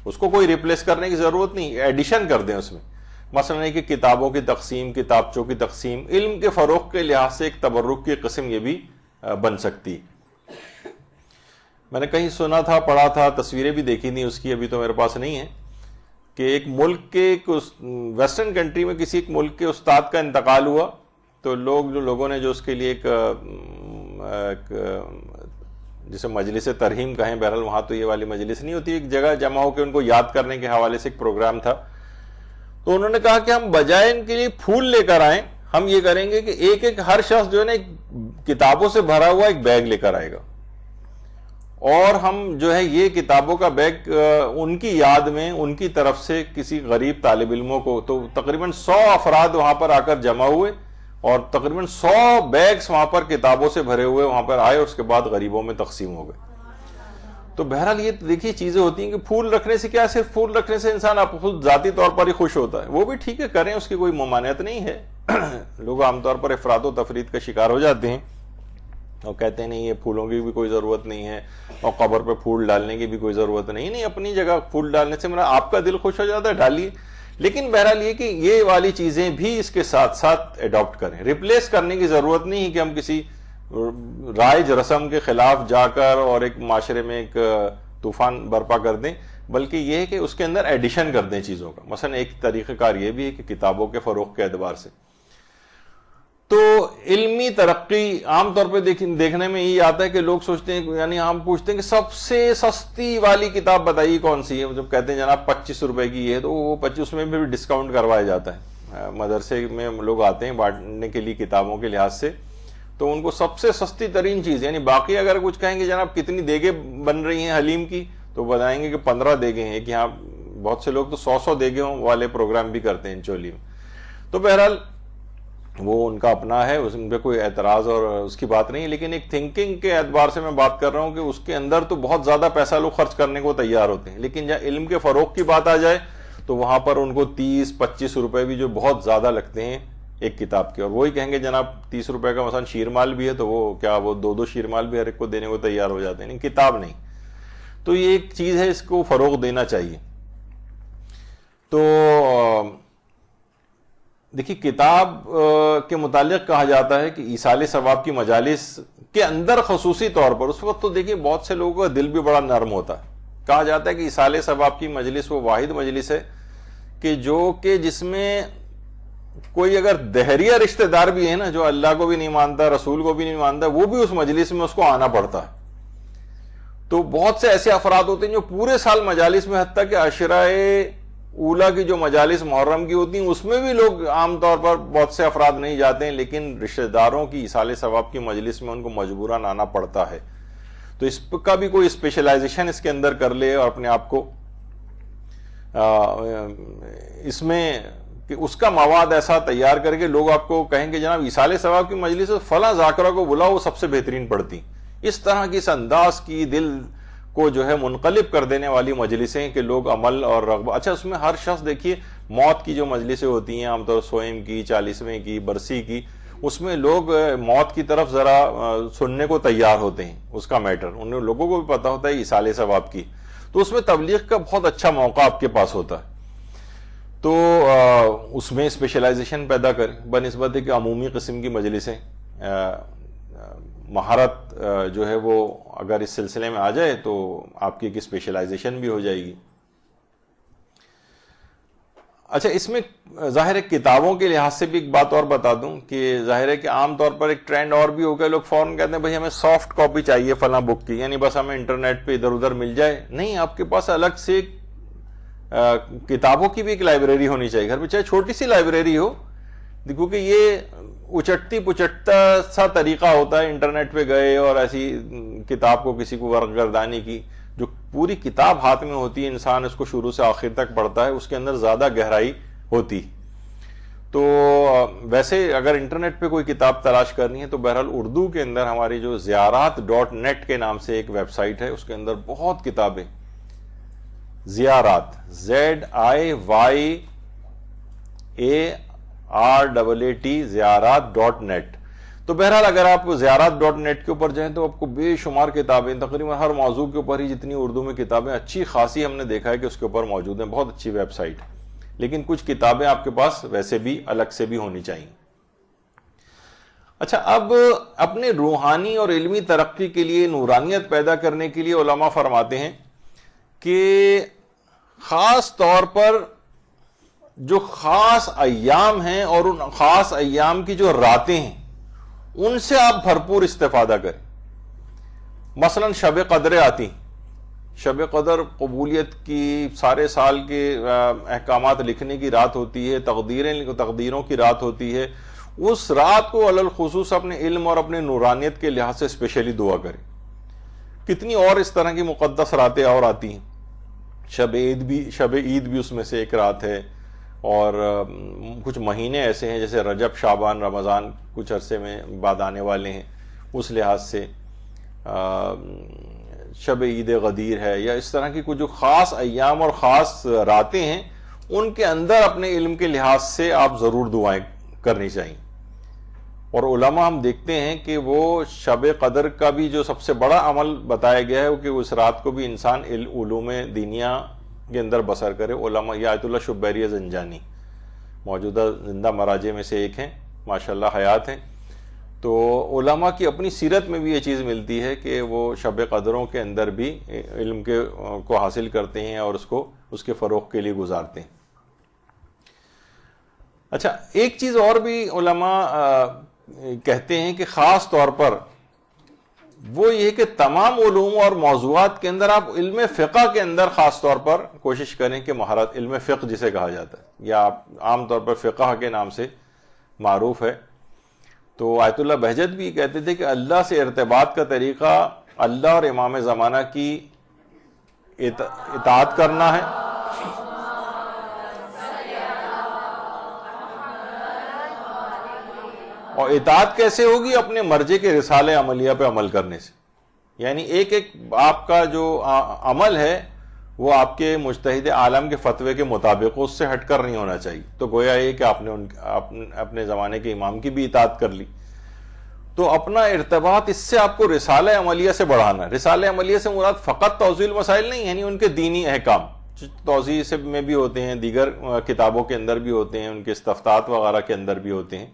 اس کو کوئی ریپلیس کرنے کی ضرورت نہیں, ایڈیشن کر دیں اس میں. مثلا ہے کہ کتابوں کی تقسیم, کتابچوں کی تقسیم, علم کے فروغ کے لحاظ سے ایک تبرک کی قسم یہ بھی بن سکتی. میں نے کہیں سنا تھا, پڑھا تھا, تصویریں بھی دیکھی تھیں اس کی, ابھی تو میرے پاس نہیں ہے, کہ ایک ملک کے ویسٹرن کنٹری میں کسی ایک ملک کے استاد کا انتقال ہوا, تو لوگوں نے جو اس کے لیے ایک جسے مجلس ترہیم کہیں، بہرحال وہاں تو یہ والی مجلس نہیں ہوتی، ایک جگہ جمع ہو کے ان کو یاد کرنے کے حوالے سے ایک پروگرام تھا. تو انہوں نے کہا کہ ہم بجائے ان کے لیے پھول لے کر آئیں، ہم یہ کریں گے کہ ایک ایک ہر شخص جو ہے نا کتابوں سے بھرا ہوا ایک بیگ لے کر آئے گا، اور ہم جو ہے یہ کتابوں کا بیگ ان کی یاد میں ان کی طرف سے کسی غریب طالب علموں کو، تو تقریباً 100 افراد وہاں پر آ کر جمع ہوئے اور تقریباً 100 بیگز وہاں پر کتابوں سے بھرے ہوئے وہاں پر آئے اور اس کے بعد غریبوں میں تقسیم ہو گئے. تو بہرحال یہ دیکھیے چیزیں ہوتی ہیں کہ پھول رکھنے سے کیا، صرف پھول رکھنے سے انسان خود ذاتی طور پر ہی خوش ہوتا ہے، وہ بھی ٹھیک ہے کریں، اس کی کوئی ممانعت نہیں ہے. لوگ عام طور پر افراد و تفرید کا شکار ہو جاتے ہیں اور کہتے ہیں نہیں یہ پھولوں کی بھی کوئی ضرورت نہیں ہے اور قبر پہ پھول ڈالنے کی بھی کوئی ضرورت نہیں. اپنی جگہ پھول ڈالنے سے میرا آپ کا دل خوش ہو جاتا ہے، ڈالیے. لیکن بہرحال یہ کہ یہ والی چیزیں بھی اس کے ساتھ ساتھ اڈاپٹ کریں. ریپلیس کرنے کی ضرورت نہیں ہے کہ ہم کسی رائج رسم کے خلاف جا کر اور ایک معاشرے میں ایک طوفان برپا کر دیں، بلکہ یہ ہے کہ اس کے اندر ایڈیشن کر دیں چیزوں کا. مثلا ایک طریقہ کار یہ بھی ہے کہ کتابوں کے فروغ کے اعتبار سے تو علمی ترقی عام طور پہ دیکھنے میں یہ آتا ہے کہ لوگ سوچتے ہیں، یعنی ہم پوچھتے ہیں کہ سب سے سستی والی کتاب بتائیے کون سی ہے. جب کہتے ہیں جناب 25 روپے کی یہ ہے تو وہ 25 میں بھی ڈسکاؤنٹ کروایا جاتا ہے. مدرسے میں لوگ آتے ہیں بانٹنے کے لیے کتابوں کے لحاظ سے، تو ان کو سب سے سستی ترین چیز، یعنی باقی اگر کچھ کہیں گے جناب کتنی دیگیں بن رہی ہیں حلیم کی تو بتائیں گے کہ 15 دیگیں ہیں. کہ یہاں بہت سے لوگ تو 100 دیگوں والے پروگرام بھی کرتے ہیں چولی میں. تو بہرحال وہ ان کا اپنا ہے، ان پہ کوئی اعتراض اور اس کی بات نہیں، لیکن ایک تھنکنگ کے اعتبار سے میں بات کر رہا ہوں کہ اس کے اندر تو بہت زیادہ پیسہ لوگ خرچ کرنے کو تیار ہوتے ہیں، لیکن جہاں علم کے فروغ کی بات آ جائے تو وہاں پر ان کو 30-25 روپے بھی جو بہت زیادہ لگتے ہیں ایک کتاب کے. اور وہی کہیں گے جناب 30 روپے کا مثلا شیرمال بھی ہے تو وہ کیا وہ 2 شیرمال بھی ہر ایک کو دینے کو تیار ہو جاتے ہیں، نہیں کتاب نہیں. تو یہ ایک چیز ہے، اس کو فروغ دینا چاہیے. تو دیکھیے کتاب کے متعلق کہا جاتا ہے کہ ایصال ثواب کی مجالس کے اندر خصوصی طور پر اس وقت تو دیکھیے بہت سے لوگوں کا دل بھی بڑا نرم ہوتا ہے. کہا جاتا ہے کہ ایصال ثواب کی مجلس وہ واحد مجلس ہے کہ جس میں کوئی اگر دہریہ رشتہ دار بھی ہے نا، جو اللہ کو بھی نہیں مانتا رسول کو بھی نہیں مانتا، وہ بھی اس مجلس میں اس کو آنا پڑتا ہے. تو بہت سے ایسے افراد ہوتے ہیں جو پورے سال مجالس میں، حتیٰ کہ عشرہ اولا کی جو مجالس محرم کی ہوتی ہیں اس میں بھی لوگ عام طور پر بہت سے افراد نہیں جاتے ہیں، لیکن رشتہ داروں کی ایصال ثواب کی مجلس میں ان کو مجبوراً آنا پڑتا ہے. تو اس کا بھی کوئی اسپیشلائزیشن اس کے اندر کر لے اور اپنے آپ کو اس میں کہ اس کا مواد ایسا تیار کر کے لوگ آپ کو کہیں کہ جناب ایصال ثواب کی مجلس فلاں ذاکرہ کو بلاؤ وہ سب سے بہترین پڑھتی. اس طرح کی اس انداز کی دل کو جو ہے منقلب کر دینے والی مجلسیں کہ لوگ عمل اور رغبت. اچھا اس میں ہر شخص دیکھیے موت کی جو مجلسیں ہوتی ہیں عام طور سوئم کی، 40ویں کی، برسی کی، اس میں لوگ موت کی طرف ذرا سننے کو تیار ہوتے ہیں. اس کا میٹر ان لوگوں کو بھی پتا ہوتا ہے ایصال ثواب کی، تو اس میں تبلیغ کا بہت اچھا موقع آپ کے پاس ہوتا ہے. تو اس میں اسپیشلائزیشن پیدا کریں بنسبت کہ عمومی قسم کی مجلسیں. مہارت جو ہے وہ اگر اس سلسلے میں آ جائے تو آپ کی ایک اسپیشلائزیشن بھی ہو جائے گی. اچھا اس میں ظاہر ہے کتابوں کے لحاظ سے بھی ایک بات اور بتا دوں کہ ظاہر ہے کہ عام طور پر ایک ٹرینڈ اور بھی ہو گیا، لوگ فوراً کہتے ہیں بھائی ہمیں سافٹ کاپی چاہیے فلاں بک کی، یعنی بس ہمیں انٹرنیٹ پہ ادھر ادھر مل جائے. نہیں، آپ کے پاس الگ سے کتابوں کی بھی ایک لائبریری ہونی چاہیے گھر میں، چاہے چھوٹی سی لائبریری ہو. دیکھو کہ یہ اچٹتی پچٹتا سا طریقہ ہوتا ہے انٹرنیٹ پہ گئے اور ایسی کتاب کو کسی کو ورق گردانی کی. جو پوری کتاب ہاتھ میں ہوتی ہے انسان اس کو شروع سے آخر تک پڑھتا ہے، اس کے اندر زیادہ گہرائی ہوتی. تو ویسے اگر انٹرنیٹ پہ کوئی کتاب تلاش کرنی ہے تو بہرحال اردو کے اندر ہماری جو زیارات.net کے نام سے ایک ویب سائٹ ہے، اس کے اندر بہت کتابیں، زیارات ZIYARAAT زیارات.net. تو بہرحال اگر آپ زیارات.net کے اوپر جائیں تو آپ کو بے شمار کتابیں تقریباً ہر موضوع کے اوپر ہی جتنی اردو میں کتابیں اچھی خاصی ہم نے دیکھا ہے کہ اس کے اوپر موجود ہیں. بہت اچھی ویب سائٹ ہے، لیکن کچھ کتابیں آپ کے پاس ویسے بھی الگ سے بھی ہونی چاہیے. اچھا اب اپنے روحانی اور علمی ترقی کے لیے، نورانیت پیدا کرنے کے لیے علماء فرماتے ہیں کہ خاص طور پر جو خاص ایام ہیں اور ان خاص ایام کی جو راتیں ہیں ان سے آپ بھرپور استفادہ کریں. مثلا شب قدریں آتی، شب قدر قبولیت کی سارے سال کے احکامات لکھنے کی رات ہوتی ہے، تقدیروں کی رات ہوتی ہے. اس رات کو علی الخصوص اپنے علم اور اپنے نورانیت کے لحاظ سے اسپیشلی دعا کریں. کتنی اور اس طرح کی مقدس راتیں اور آتی ہیں. شب عید بھی اس میں سے ایک رات ہے. اور کچھ مہینے ایسے ہیں جیسے رجب، شعبان، رمضان کچھ عرصے میں بعد آنے والے ہیں، اس لحاظ سے شب عید غدیر ہے، یا اس طرح کی کچھ جو خاص ایام اور خاص راتیں ہیں ان کے اندر اپنے علم کے لحاظ سے آپ ضرور دعائیں کرنی چاہیے. اور علماء ہم دیکھتے ہیں کہ وہ شب قدر کا بھی جو سب سے بڑا عمل بتایا گیا ہے کہ اس رات کو بھی انسان علوم دینیا کے اندر بسر کرے. علماء یہ آیت اللہ شبیری زنجانی موجودہ زندہ مراجع میں سے ایک ہیں، ماشاءاللہ حیات ہیں. تو علماء کی اپنی سیرت میں بھی یہ چیز ملتی ہے کہ وہ شب قدروں کے اندر بھی علم کو حاصل کرتے ہیں اور اس کے فروغ کے لیے گزارتے ہیں. اچھا، ایک چیز اور بھی علماء کہتے ہیں کہ خاص طور پر وہ یہ کہ تمام علوم اور موضوعات کے اندر آپ علم فقہ کے اندر خاص طور پر کوشش کریں کہ مہارت، علم فقہ جسے کہا جاتا ہے یا عام طور پر فقہ کے نام سے معروف ہے. تو آیت اللہ بہجت بھی کہتے تھے کہ اللہ سے ارتباط کا طریقہ اللہ اور امام زمانہ کی اطاعت کرنا ہے، اور اطاعت کیسے ہوگی؟ اپنے مرجع کے رسالہ عملیہ پہ عمل کرنے سے. یعنی ایک آپ کا جو عمل ہے وہ آپ کے مجتہد عالم کے فتوے کے مطابق، اس سے ہٹ کر نہیں ہونا چاہیے. تو گویا یہ کہ آپ نے اپنے زمانے کے امام کی بھی اطاعت کر لی. تو اپنا ارتباط اس سے آپ کو رسالہ عملیہ سے بڑھانا. رسالہ عملیہ سے مراد فقط توضیح المسائل نہیں، یعنی ان کے دینی احکام توضیح سے میں بھی ہوتے ہیں، دیگر کتابوں کے اندر بھی ہوتے ہیں، ان کے استفتاحات وغیرہ کے اندر بھی ہوتے ہیں.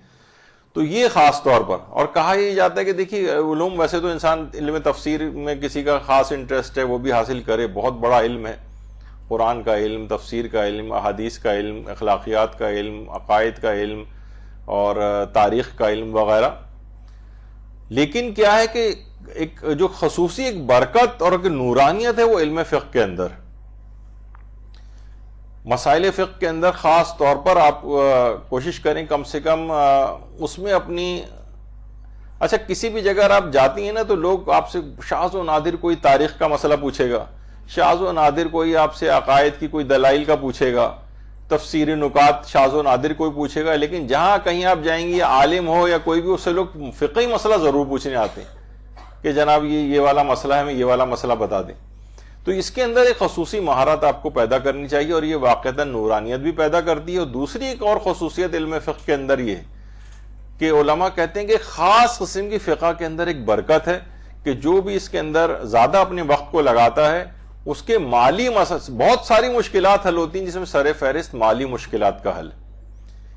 تو یہ خاص طور پر. اور کہا یہ جاتا ہے کہ دیکھیے علوم ویسے تو انسان علم تفسیر میں کسی کا خاص انٹرسٹ ہے وہ بھی حاصل کرے، بہت بڑا علم ہے، قرآن کا علم، تفسیر کا علم، احادیث کا علم، اخلاقیات کا علم، عقائد کا علم اور تاریخ کا علم وغیرہ. لیکن کیا ہے کہ ایک جو خصوصی ایک برکت اور ایک نورانیت ہے وہ علم فقہ کے اندر. مسائل فقہ کے اندر خاص طور پر آپ کوشش کریں کم سے کم اس میں اپنی. اچھا، کسی بھی جگہ آپ جاتی ہیں نا تو لوگ آپ سے شاذ و نادر کوئی تاریخ کا مسئلہ پوچھے گا، شاذ و نادر کوئی آپ سے عقائد کی کوئی دلائل کا پوچھے گا، تفسیری نکات شاذ و نادر کوئی پوچھے گا. لیکن جہاں کہیں آپ جائیں گے، عالم ہو یا کوئی بھی، اس سے لوگ فقہی مسئلہ ضرور پوچھنے آتے ہیں کہ جناب یہ والا مسئلہ ہے، ہمیں یہ والا مسئلہ بتا دیں. تو اس کے اندر ایک خصوصی مہارت آپ کو پیدا کرنی چاہیے، اور یہ واقعتاً نورانیت بھی پیدا کرتی ہے. اور دوسری ایک اور خصوصیت علم فقہ کے اندر یہ ہے کہ علماء کہتے ہیں کہ خاص قسم کی فقہ کے اندر ایک برکت ہے کہ جو بھی اس کے اندر زیادہ اپنے وقت کو لگاتا ہے اس کے مالی بہت ساری مشکلات حل ہوتی ہیں، جس میں سر فہرست مالی مشکلات کا حل.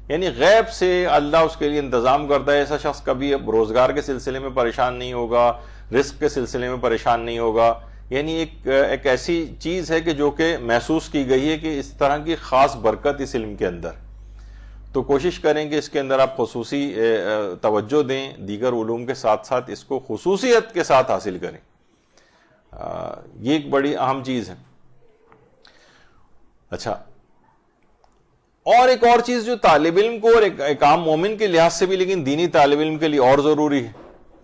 یعنی غیب سے اللہ اس کے لیے انتظام کرتا ہے. ایسا شخص کبھی اب روزگار کے سلسلے میں پریشان نہیں ہوگا، رزق کے سلسلے میں پریشان نہیں ہوگا. یعنی ایک ایسی چیز ہے کہ جو کہ محسوس کی گئی ہے کہ اس طرح کی خاص برکت اس علم کے اندر. تو کوشش کریں کہ اس کے اندر آپ خصوصی توجہ دیں، دیگر علوم کے ساتھ ساتھ اس کو خصوصیت کے ساتھ حاصل کریں. یہ ایک بڑی اہم چیز ہے. اچھا، اور ایک اور چیز جو طالب علم کو اور ایک عام مومن کے لحاظ سے بھی لیکن دینی طالب علم کے لیے اور ضروری ہے،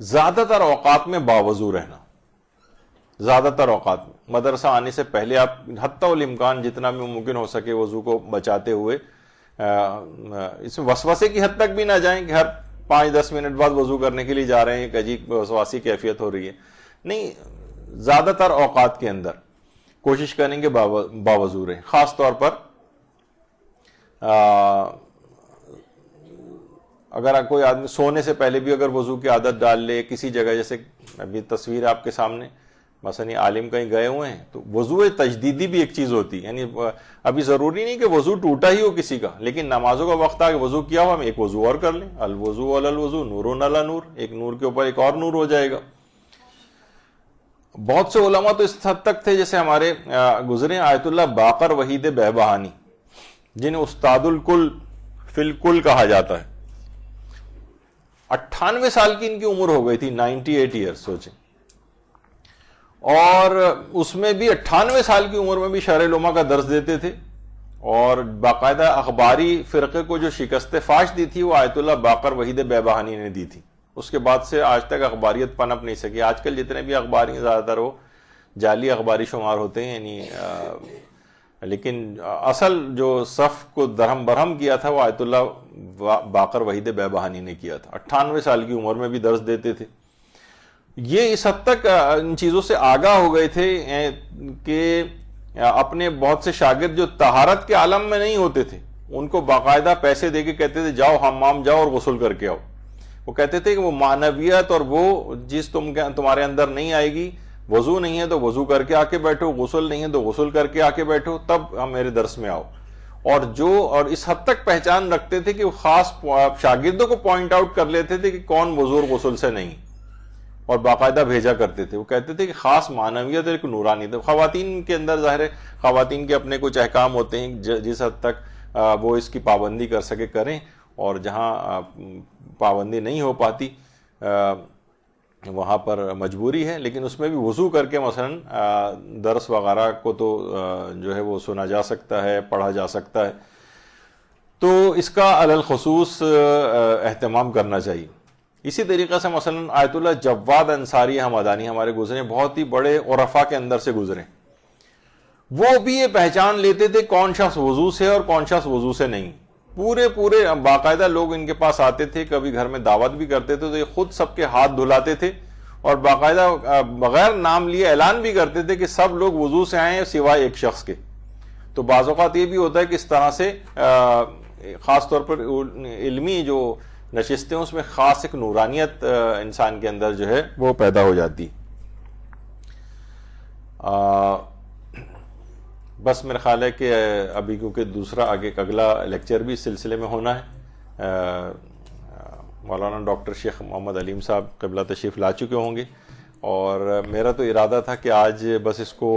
زیادہ تر اوقات میں باوضو رہنا. زیادہ تر اوقات میں مدرسہ آنے سے پہلے آپ حتی الامکان جتنا بھی ممکن ہو سکے وضو کو بچاتے ہوئے، اس میں وسوسے کی حد تک بھی نہ جائیں کہ ہر 5-10 منٹ بعد وضو کرنے کے لیے جا رہے ہیں، ایک عجیب وسواسی کیفیت ہو رہی ہے. نہیں، زیادہ تر اوقات کے اندر کوشش کریں کہ باوضو رہیں. خاص طور پر اگر کوئی آدمی سونے سے پہلے بھی اگر وضو کی عادت ڈال لے کسی جگہ، جیسے ابھی تصویر آپ کے سامنے، مثلا عالم کہیں گئے ہوئے ہیں تو وضو تجدیدی بھی ایک چیز ہوتی ہے. یعنی ابھی ضروری نہیں کہ وضو ٹوٹا ہی ہو کسی کا، لیکن نمازوں کا وقت آ کے وضو کیا ہو، ہم ایک وضو اور کر لیں. الوضو علی الوضو نور علی نور، ایک نور کے اوپر ایک اور نور ہو جائے گا. بہت سے علماء تو اس حد تک تھے، جیسے ہمارے گزرے آیت اللہ باقر وحید بہبہانی، جنہیں استاد الکل فی الکل کہا جاتا ہے. 98 سال کی ان کی عمر ہو گئی تھی، 98 ایئرس. سوچیں اور اس میں بھی 98 سال کی عمر میں بھی شرح العلوم کا درس دیتے تھے، اور باقاعدہ اخباری فرقے کو جو شکست فاش دی تھی وہ آیت اللہ باقر وحید بیبہانی نے دی تھی. اس کے بعد سے آج تک اخباریت پنپ نہیں سکی. آج کل جتنے بھی اخبار ہیں زیادہ تر وہ جعلی اخباری شمار ہوتے ہیں، یعنی لیکن اصل جو صف کو درہم برہم کیا تھا وہ آیت اللہ باقر وحید بیبہانی نے کیا تھا. 98 سال کی عمر میں بھی درس دیتے تھے. یہ اس حد تک ان چیزوں سے آگاہ ہو گئے تھے کہ اپنے بہت سے شاگرد جو طہارت کے عالم میں نہیں ہوتے تھے ان کو باقاعدہ پیسے دے کے کہتے تھے جاؤ حمام جاؤ اور غسل کر کے آؤ. وہ کہتے تھے کہ وہ معنویت اور وہ جس تمہارے اندر نہیں آئے گی، وضو نہیں ہے تو وضو کر کے آ کے بیٹھو، غسل نہیں ہے تو غسل کر کے آ کے بیٹھو، تب ہم میرے درس میں آؤ. اور اس حد تک پہچان رکھتے تھے کہ وہ خاص شاگردوں کو پوائنٹ آؤٹ کر لیتے تھے کہ کون وضو اور غسل سے نہیں، اور باقاعدہ بھیجا کرتے تھے. وہ کہتے تھے کہ خاص معنویت اور ایک نورانیت. خواتین کے اندر ظاہر ہے خواتین کے اپنے کچھ احکام ہوتے ہیں، جس حد تک وہ اس کی پابندی کر سکے کریں، اور جہاں پابندی نہیں ہو پاتی وہاں پر مجبوری ہے. لیکن اس میں بھی وضو کر کے مثلا درس وغیرہ کو تو جو ہے وہ سنا جا سکتا ہے، پڑھا جا سکتا ہے. تو اس کا علی الخصوص اہتمام کرنا چاہیے. اسی طریقے سے مثلا آیت اللہ جواد انصاری ہمدانی ہمارے گزرے، بہت ہی بڑے عرفا کے اندر سے گزرے. وہ بھی یہ پہچان لیتے تھے کون شخص وضو سے اور کون شخص وضو سے نہیں. پورے باقاعدہ لوگ ان کے پاس آتے تھے، کبھی گھر میں دعوت بھی کرتے تھے تو یہ خود سب کے ہاتھ دھلاتے تھے، اور باقاعدہ بغیر نام لیے اعلان بھی کرتے تھے کہ سب لوگ وضو سے آئیں سوائے ایک شخص کے. تو بعض اوقات یہ بھی ہوتا ہے کہ اس طرح سے خاص طور پر علمی جو نشستیں اس میں خاص ایک نورانیت انسان کے اندر جو ہے وہ پیدا ہو جاتی. بس میرا خیال ہے کہ ابھی کیونکہ دوسرا اگلا لیکچر بھی اس سلسلے میں ہونا ہے. مولانا ڈاکٹر شیخ محمد علیم صاحب قبلہ تشریف لا چکے ہوں گے، اور میرا تو ارادہ تھا کہ آج بس اس کو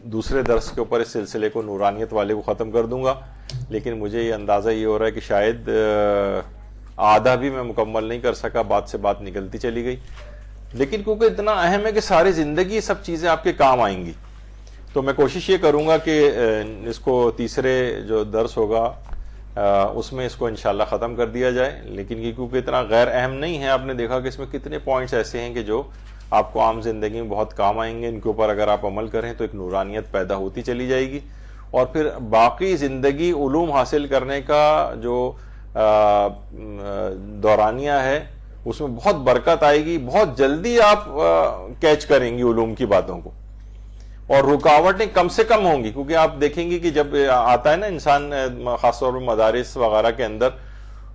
دوسرے درس کے اوپر اس سلسلے کو نورانیت والے کو ختم کر دوں گا. لیکن مجھے یہ اندازہ یہ ہو رہا ہے کہ شاید آدھا بھی میں مکمل نہیں کر سکا، بات سے بات نکلتی چلی گئی. لیکن کیونکہ اتنا اہم ہے کہ ساری زندگی یہ سب چیزیں آپ کے کام آئیں گی، تو میں کوشش یہ کروں گا کہ اس کو تیسرے جو درس ہوگا اس میں اس کو انشاءاللہ ختم کر دیا جائے. لیکن یہ کیونکہ اتنا غیر اہم نہیں ہے، آپ نے دیکھا کہ اس میں کتنے پوائنٹس ایسے ہیں کہ جو آپ کو عام زندگی میں بہت کام آئیں گے. ان کے اوپر اگر آپ عمل کریں تو ایک نورانیت پیدا ہوتی چلی جائے گی، اور پھر باقی زندگی علوم حاصل کرنے کا جو دورانیہ ہے اس میں بہت برکت آئے گی. بہت جلدی آپ کیچ کریں گی علوم کی باتوں کو، اور رکاوٹیں کم سے کم ہوں گی. کیونکہ آپ دیکھیں گے کہ جب آتا ہے نا انسان خاص طور پر مدارس وغیرہ کے اندر،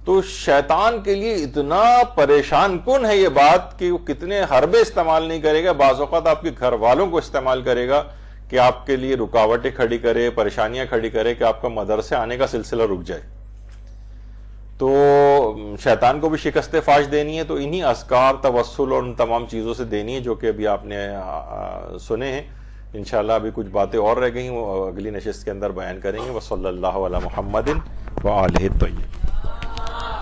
تو شیطان کے لیے اتنا پریشان کن ہے یہ بات کہ وہ کتنے حربے استعمال نہیں کرے گا. بعض اوقات آپ کے گھر والوں کو استعمال کرے گا کہ آپ کے لیے رکاوٹیں کھڑی کرے، پریشانیاں کھڑی کرے کہ آپ کا مدرسے آنے کا سلسلہ رک جائے. تو شیطان کو بھی شکست فاش دینی ہے تو انہی اذکار، توسل اور ان تمام چیزوں سے دینی ہے جو کہ ابھی آپ نے سنے ہیں. انشاءاللہ ابھی کچھ باتیں اور رہ گئی، وہ اگلی نشست کے اندر بیان کریں گے. وصلی اللہ علی محمد وآلہ الطیبین.